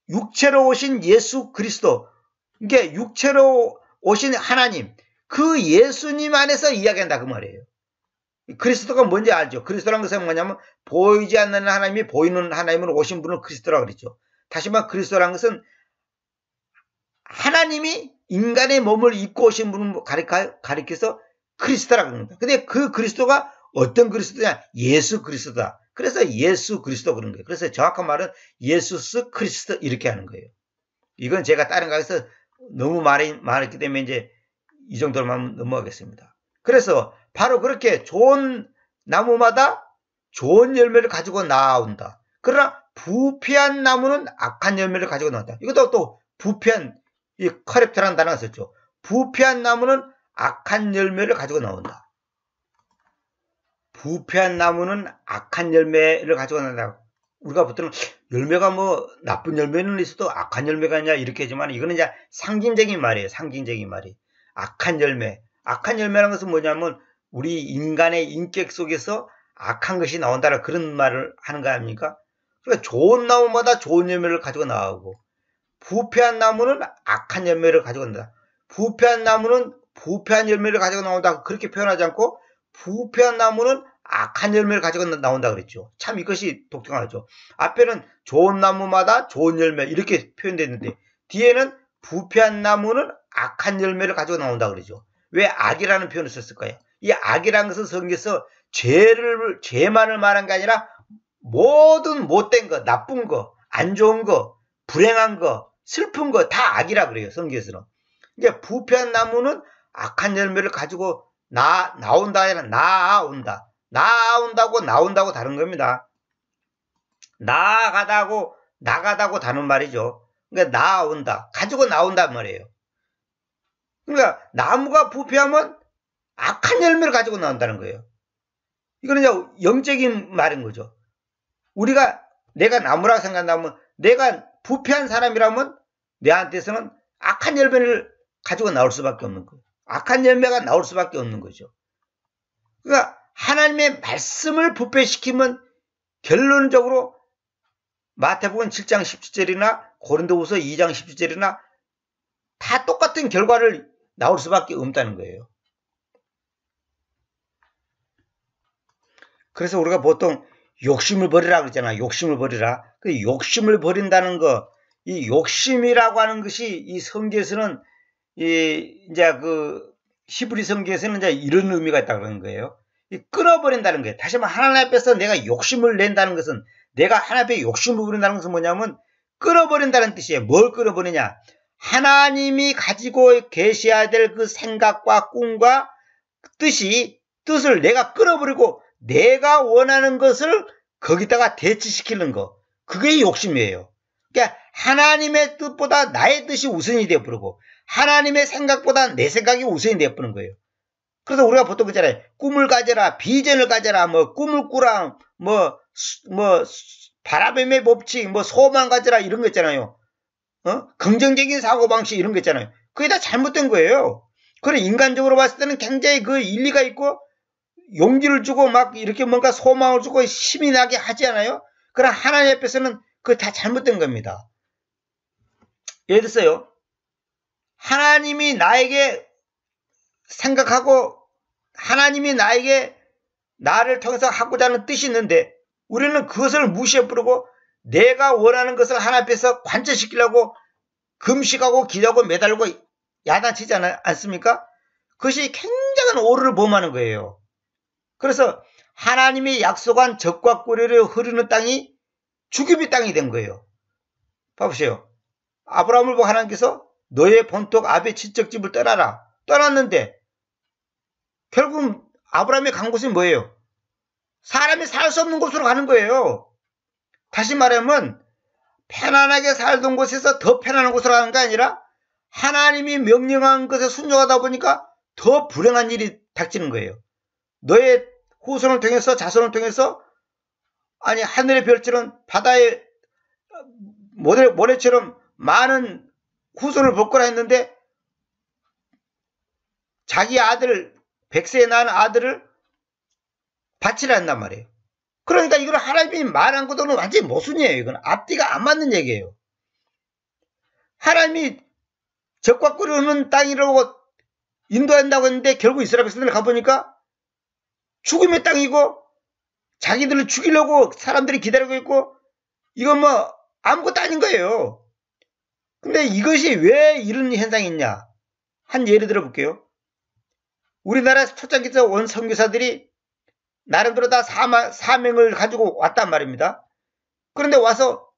육체로 오신 예수 그리스도, 이게 육체로 오신 하나님, 그 예수님 안에서 이야기한다 그 말이에요. 그리스도가 뭔지 알죠? 그리스도라는 것은 뭐냐면 보이지 않는 하나님이 보이는 하나님으로 오신 분을 그리스도라고 그랬죠. 다시 말하면 그리스도라는 것은 하나님이 인간의 몸을 입고 오신 분을 가리켜서 그리스도라고 합니다. 근데 그 그리스도가 어떤 그리스도냐? 예수 그리스도다. 그래서 예수 그리스도 그런 거예요. 그래서 정확한 말은 예수스 그리스도 이렇게 하는 거예요. 이건 제가 다른 가게에서 너무 말했기 때문에 이제 이 정도로만 넘어가겠습니다. 그래서 바로 그렇게 좋은 나무마다 좋은 열매를 가지고 나온다. 그러나 부패한 나무는 악한 열매를 가지고 나온다. 이것도 또 부패한, 이 커랩트라는 단어가 썼죠. 부패한 나무는 악한 열매를 가지고 나온다. 부패한 나무는 악한 열매를 가지고 나온다. 우리가 보통 열매가 뭐 나쁜 열매는 있어도 악한 열매가 있냐 이렇게 하지만 이거는 이제 상징적인 말이에요. 상징적인 말이. 악한 열매. 악한 열매라는 것은 뭐냐면 우리 인간의 인격 속에서 악한 것이 나온다라 그런 말을 하는 거 아닙니까? 그러니까 좋은 나무마다 좋은 열매를 가지고 나오고 부패한 나무는 악한 열매를 가지고 나온다. 부패한 나무는 부패한 열매를 가지고 나온다. 그렇게 표현하지 않고 부패한 나무는 악한 열매를 가지고 나온다 그랬죠. 참 이것이 독특하죠. 앞에는 좋은 나무마다 좋은 열매 이렇게 표현되어 있는데 뒤에는 부패한 나무는 악한 열매를 가지고 나온다 그러죠. 왜 악이라는 표현을 썼을까요? 이 악이라는 것은 성경에서 죄만을 말한 게 아니라 모든 못된 거, 나쁜 거, 안 좋은 거, 불행한 거, 슬픈 거 다 악이라 그래요. 성경에서는. 이게 부패한 나무는 악한 열매를 가지고 나온다 아니라 나온다. 나온다고 다른 겁니다. 나가다고 다른 말이죠. 그러니까 나온다. 가지고 나온단 말이에요. 그러니까 나무가 부패하면 악한 열매를 가지고 나온다는 거예요. 이거는 이제 영적인 말인 거죠. 내가 나무라고 생각한다면 내가 부패한 사람이라면 내한테서는 악한 열매를 가지고 나올 수밖에 없는 거예요. 악한 열매가 나올 수밖에 없는 거죠. 그러니까 하나님의 말씀을 부패시키면 결론적으로 마태복음 7장 17절이나 고린도후서 2장 17절이나 다 똑같은 결과를 나올 수밖에 없다는 거예요. 그래서 우리가 보통 욕심을 버리라 그러잖아. 욕심을 버리라. 그 욕심을 버린다는 거, 이 욕심이라고 하는 것이 이 성경에서는 이제 그 히브리 성경에서는 이제 이런 의미가 있다고 그러는 거예요. 끊어버린다는 거예요. 다시 말하면 하나님 앞에서 내가 욕심을 낸다는 것은 내가 하나님 앞에 욕심을 부린다는 것은 뭐냐면 끊어버린다는 뜻이에요. 뭘 끊어버리냐? 하나님이 가지고 계셔야 될 그 생각과 꿈과 뜻을 내가 끊어버리고 내가 원하는 것을 거기다가 대치시키는 거. 그게 욕심이에요. 그러니까 하나님의 뜻보다 나의 뜻이 우선이 되어버리고 하나님의 생각보다 내 생각이 우선이 되어버리는 거예요. 그래서 우리가 보통 그러잖아요. 꿈을 가져라, 비전을 가져라, 뭐 꿈을 꾸라, 뭐 바라봄의 법칙, 뭐 소망 가져라 이런 거 있잖아요. 긍정적인 사고방식 이런 거 있잖아요. 그게 다 잘못된 거예요. 그래 인간적으로 봤을 때는 굉장히 그 일리가 있고 용기를 주고 막 이렇게 뭔가 소망을 주고 힘이 나게 하지 않아요? 그러나 하나님 앞에서는 그거 다 잘못된 겁니다. 예를 들어서요. 하나님이 나에게 생각하고 하나님이 나를 통해서 하고자 하는 뜻이 있는데 우리는 그것을 무시해버리고 내가 원하는 것을 하나님 앞에서 관철시키려고 금식하고 기도하고 매달고 야단치지 않습니까? 그것이 굉장한 오류를 범하는 거예요. 그래서 하나님이 약속한 젖과 꿀이 흐르는 땅이 죽음의 땅이 된 거예요. 봐보세요. 아브라함을 보고 하나님께서 너의 본토 아베 친척집을 떠나라. 떠났는데 결국 아브라함이 간 곳이 뭐예요? 사람이 살 수 없는 곳으로 가는 거예요. 다시 말하면 편안하게 살던 곳에서 더 편안한 곳으로 가는 게 아니라 하나님이 명령한 것에 순종하다 보니까 더 불행한 일이 닥치는 거예요. 너의 후손을 통해서 자손을 통해서 아니 하늘의 별처럼 바다의 모래처럼 많은 후손을 볼 거라 했는데 자기 아들 100세에 낳은 아들을 바치라 한단 말이에요. 그러니까 이걸 하나님이 말한 것도는 완전히 모순이에요. 이건 앞뒤가 안 맞는 얘기예요. 하나님이 젖과 꿀이 흐르는 땅이라고 인도한다고 했는데 결국 이스라엘 백성들 가보니까 죽음의 땅이고 자기들을 죽이려고 사람들이 기다리고 있고 이건 뭐 아무것도 아닌 거예요. 근데 이것이 왜 이런 현상이 있냐? 한 예를 들어볼게요. 우리나라 초창기에서 온 선교사들이 나름대로 다 사명을 가지고 왔단 말입니다. 그런데 와서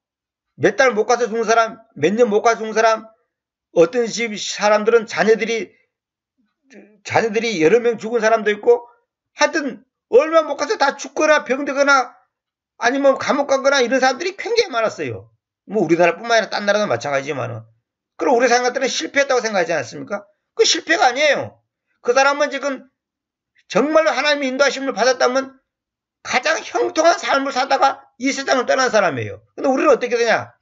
몇 달 못 가서 죽은 사람, 몇 년 못 가서 죽은 사람, 어떤 집 사람들은 자녀들이 여러 명 죽은 사람도 있고 하여튼 얼마 못 가서 다 죽거나 병되거나 아니면 감옥 가거나 이런 사람들이 굉장히 많았어요. 뭐 우리나라뿐만 아니라 딴 나라도 마찬가지지만은. 그럼 우리 생각들은 실패했다고 생각하지 않습니까? 그 실패가 아니에요. 그 사람은 지금 정말로 하나님의 인도하심을 받았다면 가장 형통한 삶을 살다가 이 세상을 떠난 사람이에요. 근데 우리는 어떻게 되냐?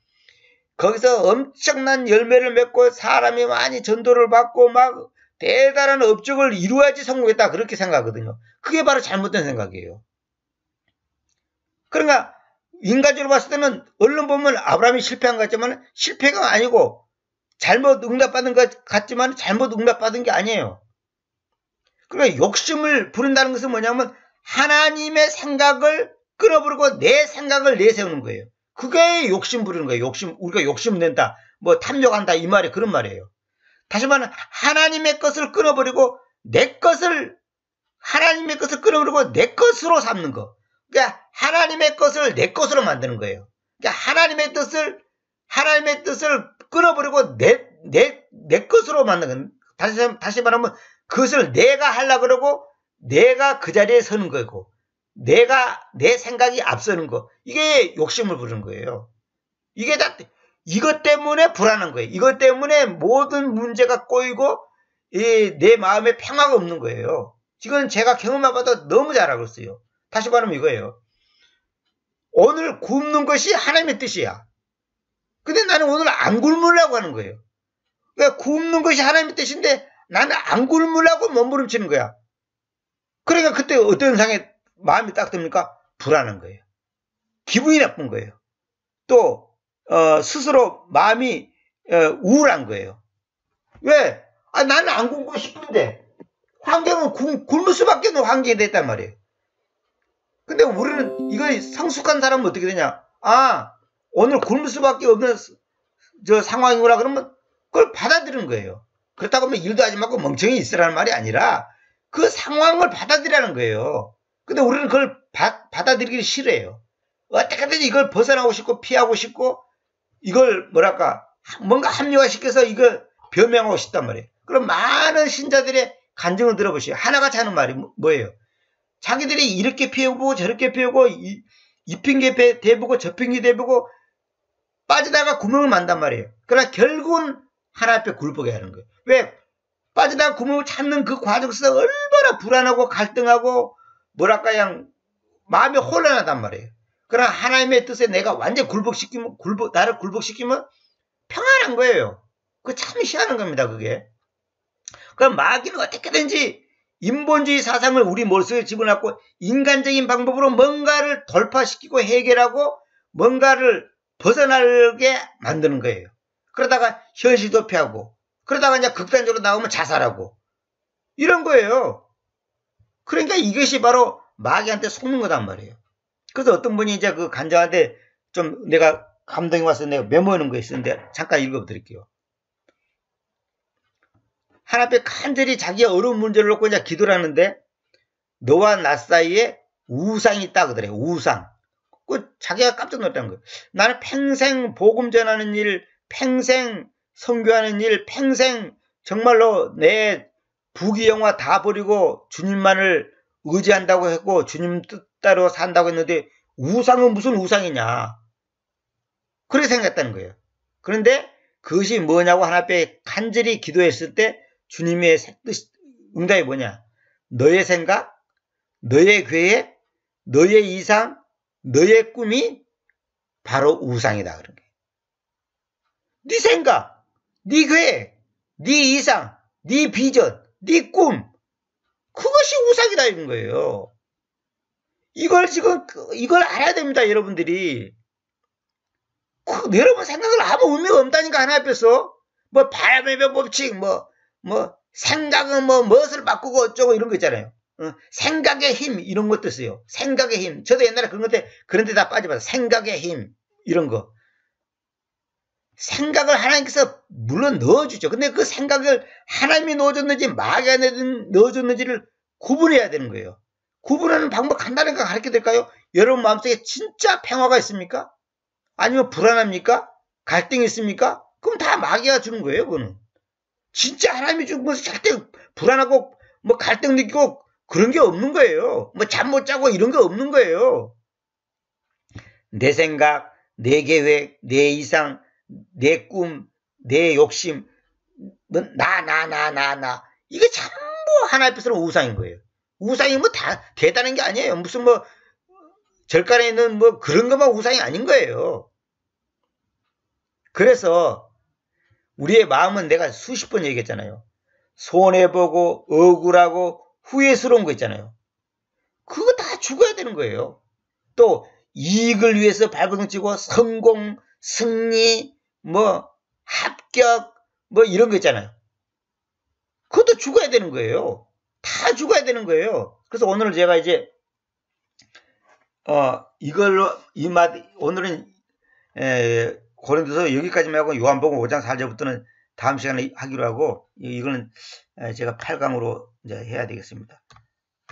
거기서 엄청난 열매를 맺고 사람이 많이 전도를 받고 막 대단한 업적을 이루어야지 성공했다 그렇게 생각하거든요. 그게 바로 잘못된 생각이에요. 그러니까 인간적으로 봤을 때는 언론 보면 아브라함이 실패한 것 같지만 실패가 아니고 잘못 응답받은 것 같지만 잘못 응답받은 게 아니에요. 그러니까 욕심을 부린다는 것은 뭐냐면 하나님의 생각을 끊어버리고 내 생각을 내세우는 거예요. 그게 욕심 부리는 거예요. 우리가 욕심 낸다, 뭐 탐욕한다 이 말이 그런 말이에요. 다시 말하면 하나님의 것을 끊어버리고 하나님의 것을 끊어버리고 내 것으로 삼는 거. 그러니까 하나님의 것을 내 것으로 만드는 거예요. 그러니까 하나님의 뜻을 끊어버리고 내 것으로 만드는 거예요. 다시 말하면 그것을 내가 하려고 그러고 내가 그 자리에 서는 거고 내 생각이 앞서는 거. 이게 욕심을 부르는 거예요. 이게 다 이것 때문에 불안한 거예요. 이것 때문에 모든 문제가 꼬이고 내 마음에 평화가 없는 거예요. 지금 제가 경험해봐도 너무 잘 알고 있어요. 다시 말하면 이거예요. 오늘 굶는 것이 하나님의 뜻이야. 근데 나는 오늘 안 굶으려고 하는 거예요. 그러니까 굶는 것이 하나님의 뜻인데 나는 안 굶으려고 몸부림치는 거야. 그러니까 그때 어떤 상에 마음이 딱 듭니까? 불안한 거예요. 기분이 나쁜 거예요. 또 스스로 마음이 우울한 거예요. 왜? 나는 안 굶고 싶은데 환경은 굶을 수밖에 없는 환경이 됐단 말이에요. 근데 우리는 이거 성숙한 사람은 어떻게 되냐? 오늘 굶을 수밖에 없는 상황이구나 그러면 그걸 받아들이는 거예요. 그렇다고 하면 일도 하지 말고 멍청이 있으라는 말이 아니라 그 상황을 받아들이라는 거예요. 근데 우리는 그걸 받아들이기 싫어해요. 어떻게든지 이걸 벗어나고 싶고 피하고 싶고 이걸 뭔가 합리화시켜서 이걸 변명하고 싶단 말이에요. 그럼 많은 신자들의 간증을 들어보시오. 하나같이 하는 말이 뭐예요? 자기들이 이렇게 피우고 저렇게 피우고 이 핑계 대보고 저 핑계 대보고 빠지다가 구멍을 만단 말이에요. 그러나 결국은 하나 앞에 굴복해 하는 거예요. 왜? 빠지다가 구멍을 찾는 그 과정 속에서 얼마나 불안하고 갈등하고 그냥 마음이 혼란하단 말이에요. 그러나 하나님의 뜻에 내가 완전 나를 굴복시키면 평안한 거예요. 그거 참 희한한 겁니다, 그게. 그럼 마귀는 어떻게든지 인본주의 사상을 우리 머릿속에 집어넣고 인간적인 방법으로 뭔가를 돌파시키고 해결하고 뭔가를 벗어나게 만드는 거예요. 그러다가 현실 도피하고 그러다가 이제 극단적으로 나오면 자살하고 이런 거예요. 그러니까 이것이 바로 마귀한테 속는 거단 말이에요. 그래서 어떤 분이 이제 그 간증한테 좀 내가 감동이 와서 내가 메모하는 거 있었는데 잠깐 읽어드릴게요. 하나님 앞에 간절히 자기의 어려운 문제를 놓고 이제 기도를 하는데 너와 나 사이에 우상이 있다 그러더래요. 우상. 그 자기가 깜짝 놀랐다는 거예요. 나는 평생 복음 전하는 일, 평생 선교하는 일, 평생 정말로 내 부귀영화 다 버리고 주님만을 의지한다고 했고 주님 뜻대로 산다고 했는데 우상은 무슨 우상이냐. 그렇게 생각했다는 거예요. 그런데 그것이 뭐냐고 하나님께 간절히 기도했을 때 주님의 응답이 뭐냐. 너의 생각, 너의 계획, 너의 이상, 너의 꿈이 바로 우상이다. 그런 게. 네 생각, 네 계획, 네 이상, 네 비전, 네 꿈, 그것이 우상이다 이런 거예요. 이걸 알아야 됩니다, 여러분들이. 여러분 생각을 아무 의미가 없다니까, 하나 앞에서. 뭐, 바람의 법칙, 생각은 무엇을 바꾸고 어쩌고 이런 거 있잖아요. 생각의 힘, 이런 것도 써요. 생각의 힘. 저도 옛날에 그런 데 다 빠져봐서 생각의 힘, 이런 거. 생각을 하나님께서 물론 넣어주죠. 근데 그 생각을 하나님이 넣어줬는지 마귀가 넣어줬는지를 구분해야 되는 거예요. 구분하는 방법 간단하게 가르쳐 드릴까요? 여러분 마음속에 진짜 평화가 있습니까? 아니면 불안합니까? 갈등이 있습니까? 그럼 다 마귀가 주는 거예요, 그거는. 진짜 하나님이 주는 것은 절대 불안하고, 갈등 느끼고, 그런 게 없는 거예요. 잠 못 자고 이런 게 없는 거예요. 내 생각, 내 계획, 내 이상, 내 꿈, 내 욕심, 나. 이게 전부 하나 앞에서는 우상인 거예요. 우상이 다 대단한 게 아니에요. 무슨 절간에 있는 그런 것만 우상이 아닌 거예요. 그래서 우리의 마음은 내가 수십 번 얘기했잖아요. 손해보고 억울하고 후회스러운 거 있잖아요. 그거 다 죽어야 되는 거예요. 또 이익을 위해서 발버둥 치고 성공, 승리, 합격, 이런 거 있잖아요. 그것도 죽어야 되는 거예요. 다 죽어야 되는 거예요. 그래서 오늘 제가 이제 오늘은 고린도서 여기까지만 하고 요한복음 5장 4절부터는 다음 시간에 하기로 하고, 이거는 제가 8강으로 이제 해야 되겠습니다.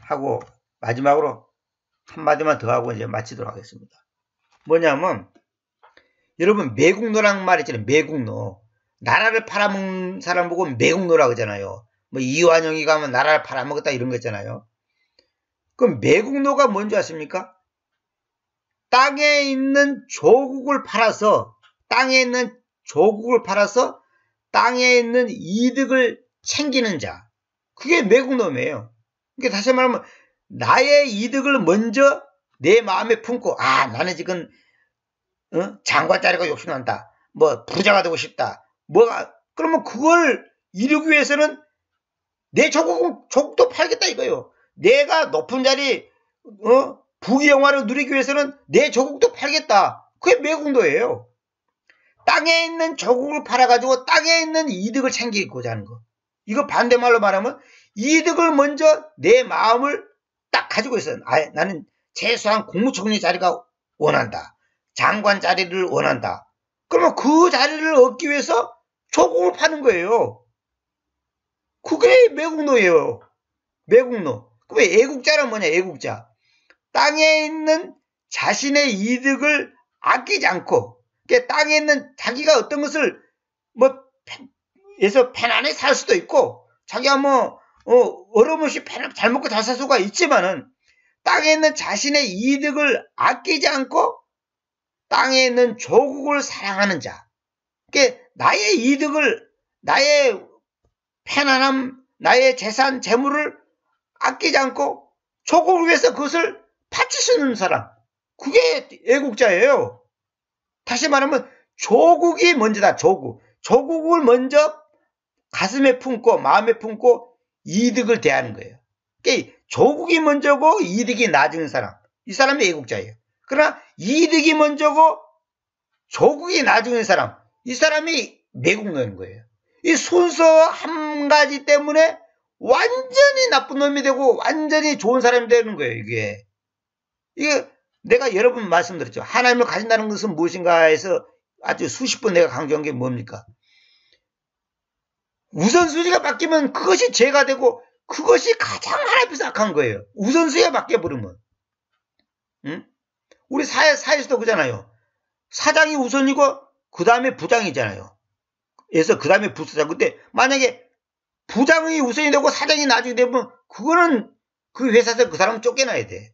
하고 마지막으로 한마디만 더 하고 이제 마치도록 하겠습니다. 뭐냐면, 여러분 매국노란 말 있잖아요. 매국노. 나라를 팔아먹는 사람 보고 매국노라고 하잖아요. 이완용이 가면 나라를 팔아먹었다 이런 거 있잖아요. 그럼 매국노가 뭔지 아십니까? 땅에 있는 조국을 팔아서 땅에 있는 이득을 챙기는 자. 그게 매국노예요. 그러니까 다시 말하면 나의 이득을 먼저 내 마음에 품고, 나는 지금 장관 자리가 욕심난다. 부자가 되고 싶다. 그러면 그걸 이루기 위해서는 내 조국도 팔겠다 이거예요. 내가 높은 자리, 부귀영화를 누리기 위해서는 내 조국도 팔겠다. 그게 매국노예요. 땅에 있는 조국을 팔아가지고 땅에 있는 이득을 챙기고자 하는 거. 이거 반대말로 말하면 이득을 먼저 내 마음을 딱 가지고 있어요. 나는 최소한 국무총리 자리가 원한다. 장관 자리를 원한다. 그러면 그 자리를 얻기 위해서 조국을 파는 거예요. 그게 매국노예요. 매국노. 그럼 애국자는 뭐냐? 애국자. 땅에 있는 자신의 이득을 아끼지 않고, 그러니까 땅에 있는 자기가 어떤 것을 편안히 살 수도 있고, 자기가 어려움없이 잘 먹고 잘 살 수가 있지만은, 땅에 있는 자신의 이득을 아끼지 않고 땅에 있는 조국을 사랑하는 자. 그러니까 나의 이득을, 나의 편안함, 나의 재산, 재물을 아끼지 않고 조국을 위해서 그것을 바치시는 사람. 그게 애국자예요. 다시 말하면 조국이 먼저다. 조국을 먼저 가슴에 품고 마음에 품고 이득을 대하는 거예요. 그러니까 조국이 먼저고 이득이 나중인 사람. 이 사람이 애국자예요. 그러나 이득이 먼저고 조국이 나중인 사람. 이 사람이 매국노인 거예요. 이 순서 한 가지 때문에 완전히 나쁜 놈이 되고 완전히 좋은 사람이 되는 거예요. 이게 내가 여러 번 말씀드렸죠. 하나님을 가진다는 것은 무엇인가 해서 아주 수십 번 내가 강조한 게 뭡니까? 우선순위가 바뀌면 그것이 죄가 되고 그것이 가장 하나님께서 악한 거예요. 우선순위가 바뀌어버리면. 응? 우리 사회에서도 그잖아요. 사장이 우선이고 그 다음에 부장이잖아요. 그래서 그 다음에 부사장. 근데 만약에 부장이 우선이 되고 사장이 나중에 되면 그거는 그 회사에서 그 사람은 쫓겨나야 돼.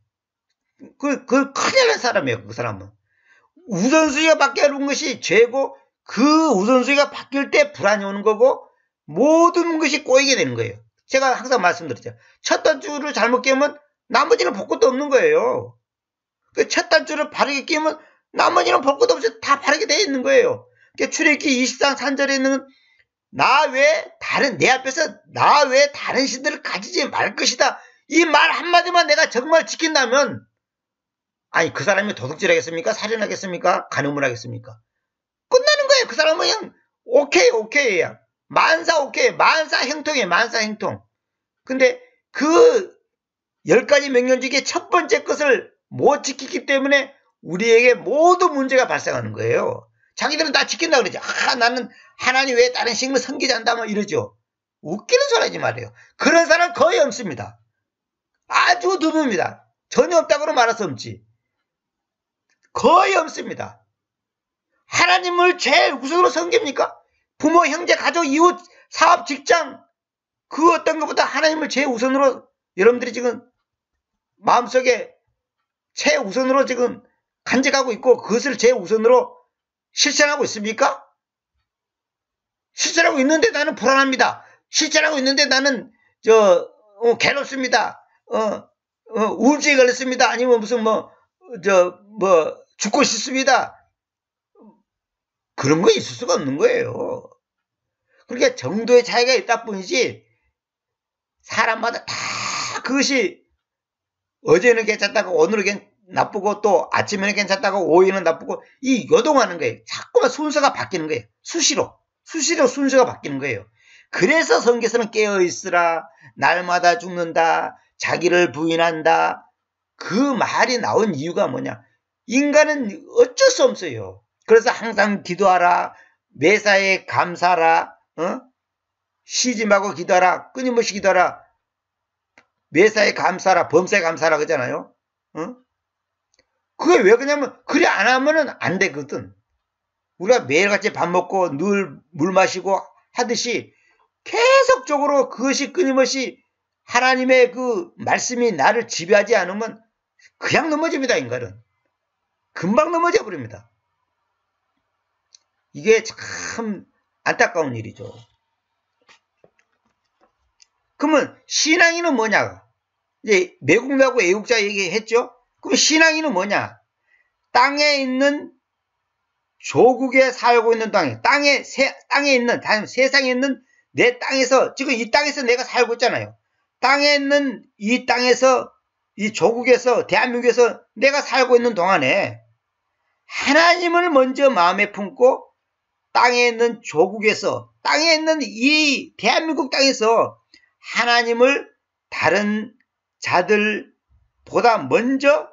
그 큰일 날 사람이에요. 그 사람은. 우선순위가 바뀌는 것이 죄고 그 우선순위가 바뀔 때 불안이 오는 거고 모든 것이 꼬이게 되는 거예요. 제가 항상 말씀드렸죠. 첫 단추를 잘못 끼우면 나머지는 볼 것도 없는 거예요. 그 첫 단추를 바르게 끼우면 나머지는 볼 것도 없이 다 바르게 되어 있는 거예요. 출애굽기 20장 3절에 있는 나 외에 내 앞에서 나 외에 다른 신들을 가지지 말 것이다. 이 말 한마디만 내가 정말 지킨다면 아니 그 사람이 도둑질 하겠습니까? 살인하겠습니까? 간음을 하겠습니까? 끝나는 거예요. 그 사람은 그냥 오케이야. 만사 오케이. 만사 형통이에요. 만사 형통. 근데 그 10가지 명령 중에 첫 번째 것을 못 지키기 때문에 우리에게 모든 문제가 발생하는 거예요. 자기들은 다 지킨다고 그러죠. 나는 하나님 외에 다른 신을 섬기지 않는다 뭐 이러죠. 웃기는 소리 하지 말아요. 그런 사람 거의 없습니다. 아주 드뭅니다. 전혀 없다고는 말할 수 없지. 거의 없습니다. 하나님을 제일 우선으로 섬깁니까? 부모, 형제, 가족, 이웃, 사업, 직장 그 어떤 것보다 하나님을 제일 우선으로 여러분들이 지금 마음속에 최우선으로 지금 간직하고 있고 그것을 제우선으로 실천하고 있습니까? 실천하고 있는데 나는 불안합니다. 실천하고 있는데 나는 괴롭습니다. 우울증에 걸렸습니다. 아니면 무슨 죽고 싶습니다. 그런 거 있을 수가 없는 거예요. 그러니까 정도의 차이가 있다 뿐이지 사람마다 다 그것이 어제는 괜찮다고 오늘은 나쁘고 또 아침에는 괜찮다고 오후에는 나쁘고 이 요동하는 거예요. 자꾸만 순서가 바뀌는 거예요. 수시로 순서가 바뀌는 거예요. 그래서 성경에서는 깨어있으라 날마다 죽는다 자기를 부인한다 그 말이 나온 이유가 뭐냐. 인간은 어쩔 수 없어요. 그래서 항상 기도하라 매사에 감사하라 쉬지 말고 기도하라 끊임없이 기도하라 매사에 감사하라 범사에 감사하라 그러잖아요. 그게 왜 그러냐면 그래 안 하면은 안 되거든. 우리가 매일같이 밥 먹고 늘 물 마시고 하듯이 계속적으로 그것이 끊임없이 하나님의 그 말씀이 나를 지배하지 않으면 그냥 넘어집니다. 인간은 금방 넘어져 버립니다. 이게 참 안타까운 일이죠. 그러면 신앙인은 뭐냐? 이제 매국노하고 애국자 얘기했죠? 그럼 신앙인은 뭐냐? 땅에 있는 조국에 살고 있는 땅에 있는, 세상에 있는 내 땅에서, 지금 이 땅에서 내가 살고 있잖아요. 땅에 있는 이 땅에서, 이 조국에서, 대한민국에서 내가 살고 있는 동안에 하나님을 먼저 마음에 품고 땅에 있는 조국에서, 땅에 있는 이 대한민국 땅에서 하나님을 다른 자들보다 먼저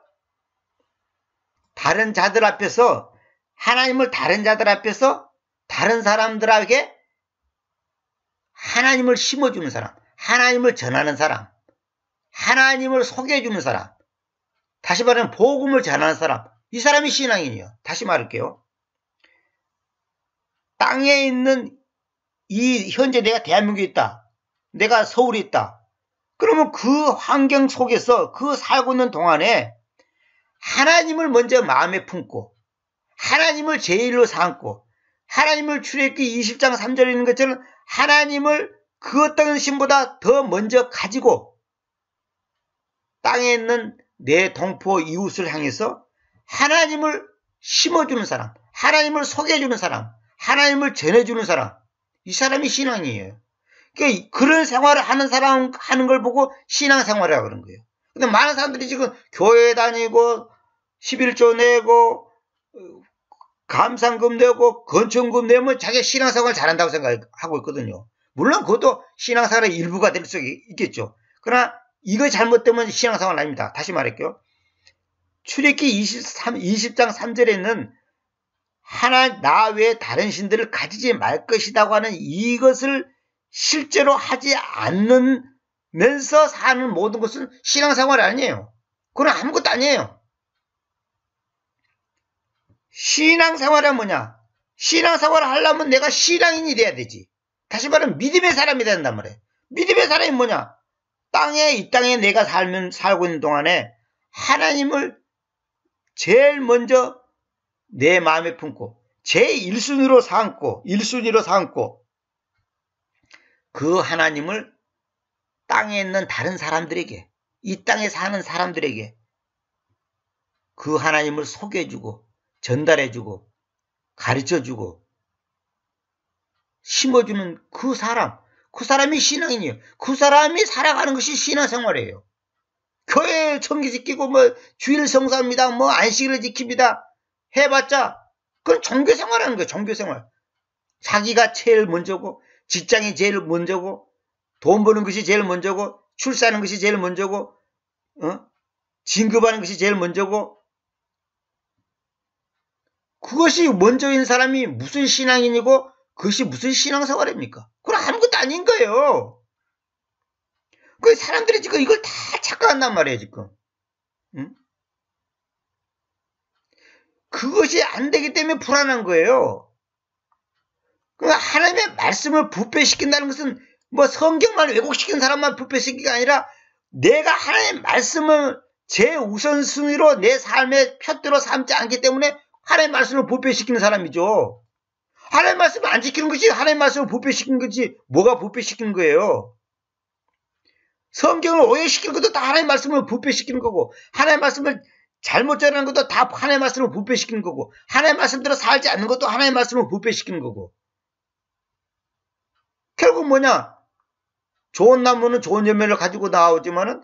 다른 자들 앞에서 하나님을 다른 자들 앞에서 다른 사람들에게 하나님을 심어주는 사람, 하나님을 전하는 사람, 하나님을 소개해주는 사람, 다시 말하면 복음을 전하는 사람, 이 사람이 신앙인이에요. 다시 말할게요. 땅에 있는 이 현재 내가 대한민국에 있다. 내가 서울에 있다. 그러면 그 환경 속에서 그 살고 있는 동안에 하나님을 먼저 마음에 품고 하나님을 제일로 삼고 하나님을 출애굽기 20장 3절에 있는 것처럼 하나님을 그 어떤 신보다 더 먼저 가지고 땅에 있는 내 동포 이웃을 향해서 하나님을 심어주는 사람, 하나님을 소개해주는 사람, 하나님을 전해주는 사람, 이 사람이 신앙이에요. 그러니까 그런 생활을 하는 사람 하는 걸 보고 신앙생활이라고 그런 거예요. 근데 많은 사람들이 지금 교회 다니고 11조 내고 감상금 내고 건축금 내면 자기가 신앙생활 잘한다고 생각하고 있거든요. 물론 그것도 신앙생활의 일부가 될 수 있겠죠. 그러나 이거 잘못되면 신앙생활 아닙니다. 다시 말할게요. 출애굽기 20장 3절에 있는 나 외에 다른 신들을 가지지 말 것이라고 하는 이것을 실제로 하지 않으면서 사는 모든 것은 신앙생활이 아니에요. 그건 아무것도 아니에요. 신앙생활은 뭐냐? 신앙생활을 하려면 내가 신앙인이 돼야 되지. 다시 말하면 믿음의 사람이 된단 말이에요. 믿음의 사람이 뭐냐? 이 땅에 내가 살고 있는 동안에 하나님을 제일 먼저 내 마음에 품고 제1순위로 삼고 그 하나님을 땅에 있는 다른 사람들에게, 이 땅에 사는 사람들에게 그 하나님을 소개해주고 전달해주고 가르쳐주고 심어주는 그 사람이 신앙인이에요. 그 사람이 살아가는 것이 신앙생활이에요. 교회에 청기 지키고 주일 성사합니다. 안식일을 지킵니다. 해봤자 그건 종교생활하는 거예요. 종교생활. 자기가 제일 먼저고 직장이 제일 먼저고 돈 버는 것이 제일 먼저고 출산하는 것이 제일 먼저고 진급하는 것이 제일 먼저고 그것이 먼저인 사람이 무슨 신앙인이고 그것이 무슨 신앙생활입니까? 그건 아무것도 아닌 거예요. 그 사람들이 지금 이걸 다 착각한단 말이에요, 지금. 응? 그것이 안 되기 때문에 불안한 거예요. 하나님의 말씀을 부패시킨다는 것은 성경만 왜곡시킨 사람만 부패시키는 게 아니라 내가 하나님의 말씀을 제 우선순위로 내 삶의 표대로 삼지 않기 때문에 하나님의 말씀을 부패시키는 사람이죠. 하나님의 말씀을 안 지키는 것이 하나님의 말씀을 부패시키는 거지 뭐가 부패시키는 거예요. 성경을 오해시키는 것도 다 하나님의 말씀을 부패시키는 거고 하나님의 말씀을 잘못 전하는 것도 다 하나님의 말씀을 부패시키는 거고 하나님의 말씀대로 살지 않는 것도 하나님의 말씀을 부패시키는 거고 결국 뭐냐? 좋은 나무는 좋은 열매를 가지고 나오지만은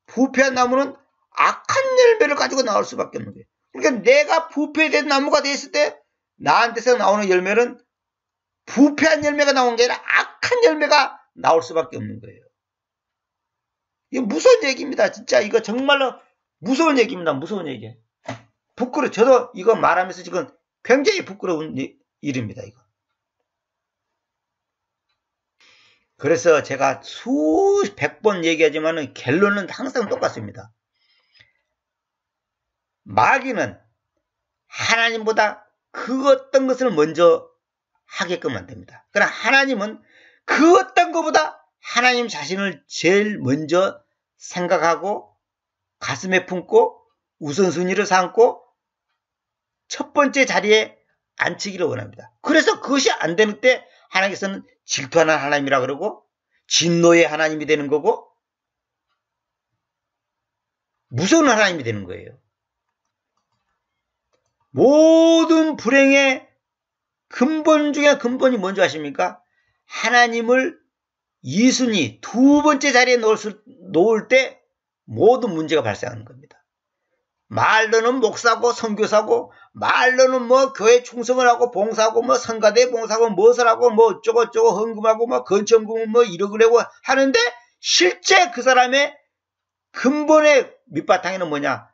부패한 나무는 악한 열매를 가지고 나올 수밖에 없는 거예요. 그러니까 내가 부패된 나무가 됐을 때 나한테서 나오는 열매는 부패한 열매가 나온 게 아니라 악한 열매가 나올 수밖에 없는 거예요. 이거 무서운 얘기입니다. 진짜 이거 정말로 무서운 얘기입니다. 무서운 얘기. 저도 이거 말하면서 지금 굉장히 부끄러운 일입니다. 이거. 그래서 제가 수백 번 얘기하지만 결론은 항상 똑같습니다. 마귀는 하나님보다 그 어떤 것을 먼저 하게끔 만듭니다. 그러나 하나님은 그 어떤 것보다 하나님 자신을 제일 먼저 생각하고 가슴에 품고 우선순위를 삼고 첫 번째 자리에 앉히기를 원합니다. 그래서 그것이 안 되는 때 하나님께서는 질투하는 하나님이라 그러고 진노의 하나님이 되는 거고 무서운 하나님이 되는 거예요. 모든 불행의 근본 중에 근본이 뭔지 아십니까? 하나님을 2순위 두 번째 자리에 놓을 때 모든 문제가 발생하는 겁니다. 말로는 목사고 선교사고 말로는 교회 충성을 하고 봉사하고 성가대 봉사하고 무엇을 하고 어쩌고저쩌고 헌금하고 건천금은 1억을 내고 하는데 실제 그 사람의 근본의 밑바탕에는 뭐냐?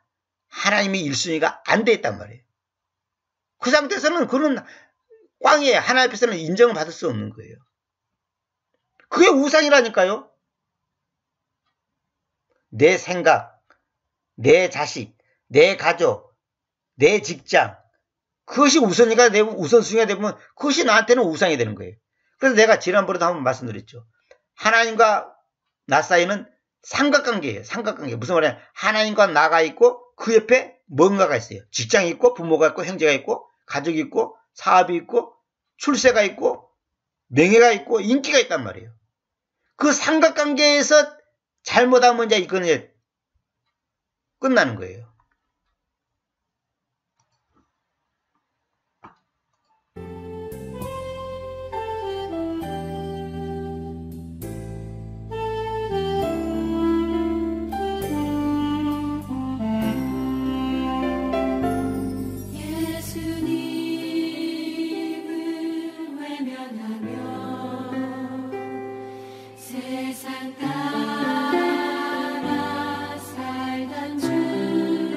하나님이 1순위가 안 돼 있단 말이에요. 그 상태에서는 그는 꽝이에요. 하나님 앞에서는 인정을 받을 수 없는 거예요. 그게 우상이라니까요. 내 생각, 내 자식, 내 가족, 내 직장 그것이 우선순위가 되면 그것이 나한테는 우상이 되는 거예요. 그래서 내가 지난번에도 한번 말씀드렸죠. 하나님과 나 사이는 삼각관계예요. 삼각관계. 무슨 말이냐? 하나님과 나가 있고 그 옆에 뭔가가 있어요. 직장이 있고 부모가 있고 형제가 있고 가족이 있고 사업이 있고 출세가 있고 명예가 있고 인기가 있단 말이에요. 그 삼각관계에서 잘못하면 이제 이거는 끝나는 거예요. 세상 따라 살던 주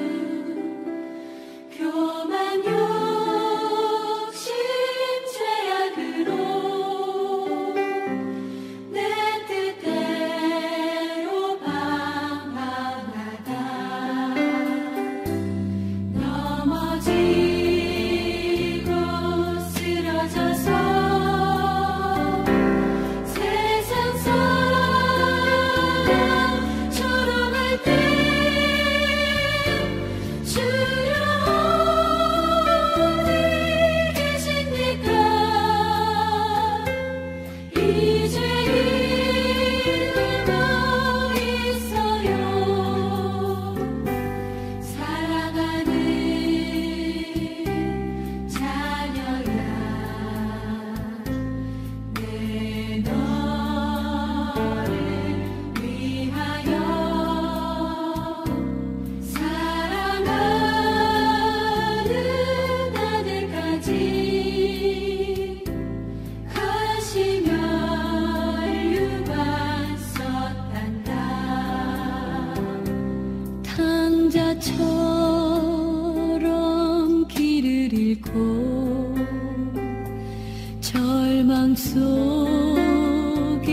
절망 속에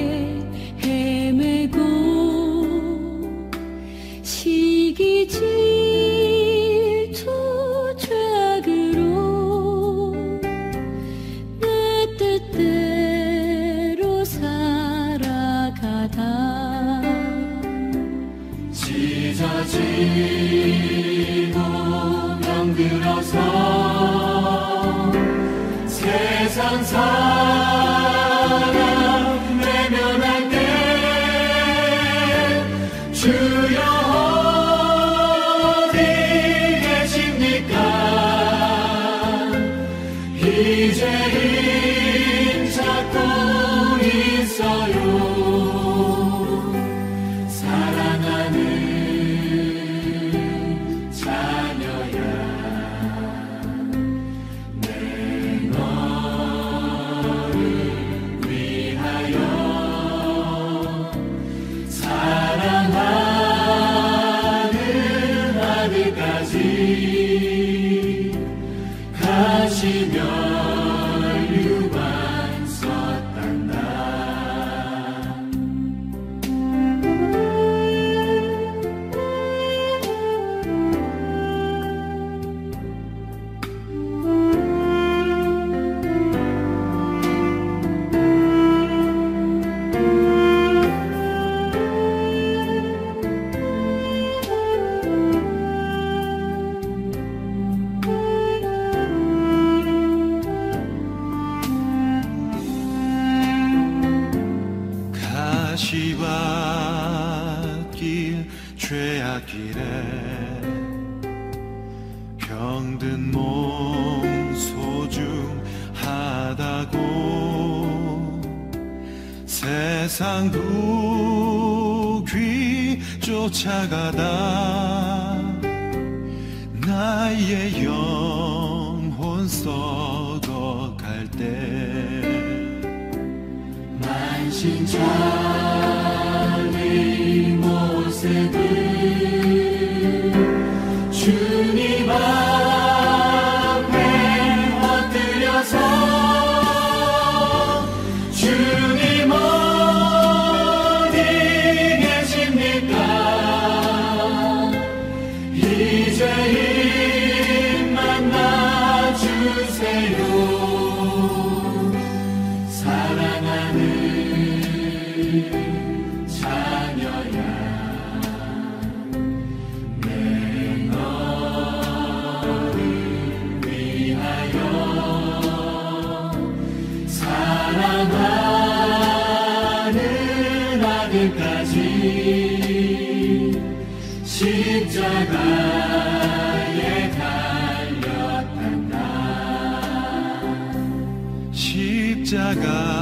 헤매고 시기 질투 죄악으로 내 뜻대로 살아가다 찢어지고 병들어서 세상 사랑 외면할 때 주여 어디 계십니까? 이제 힘 찾고 있어요. 사랑하는 자녀야, 내 너를 위하여 사랑하는 아들까지 가시며 율관 썼단다. 가시밭길 죄악길에 병든 몸 소중하다고 세상 부귀 쫓아가다 나의 영혼 썩어갈 때 만신창이 모세들 주님 앞에 엎드려서 주님 어디 계십니까? 이제 힘 만나 주세요. 사랑하는 자녀야, 내 너를 위하여 사랑하는 아들까지 십자가에 달렸단다. 십자가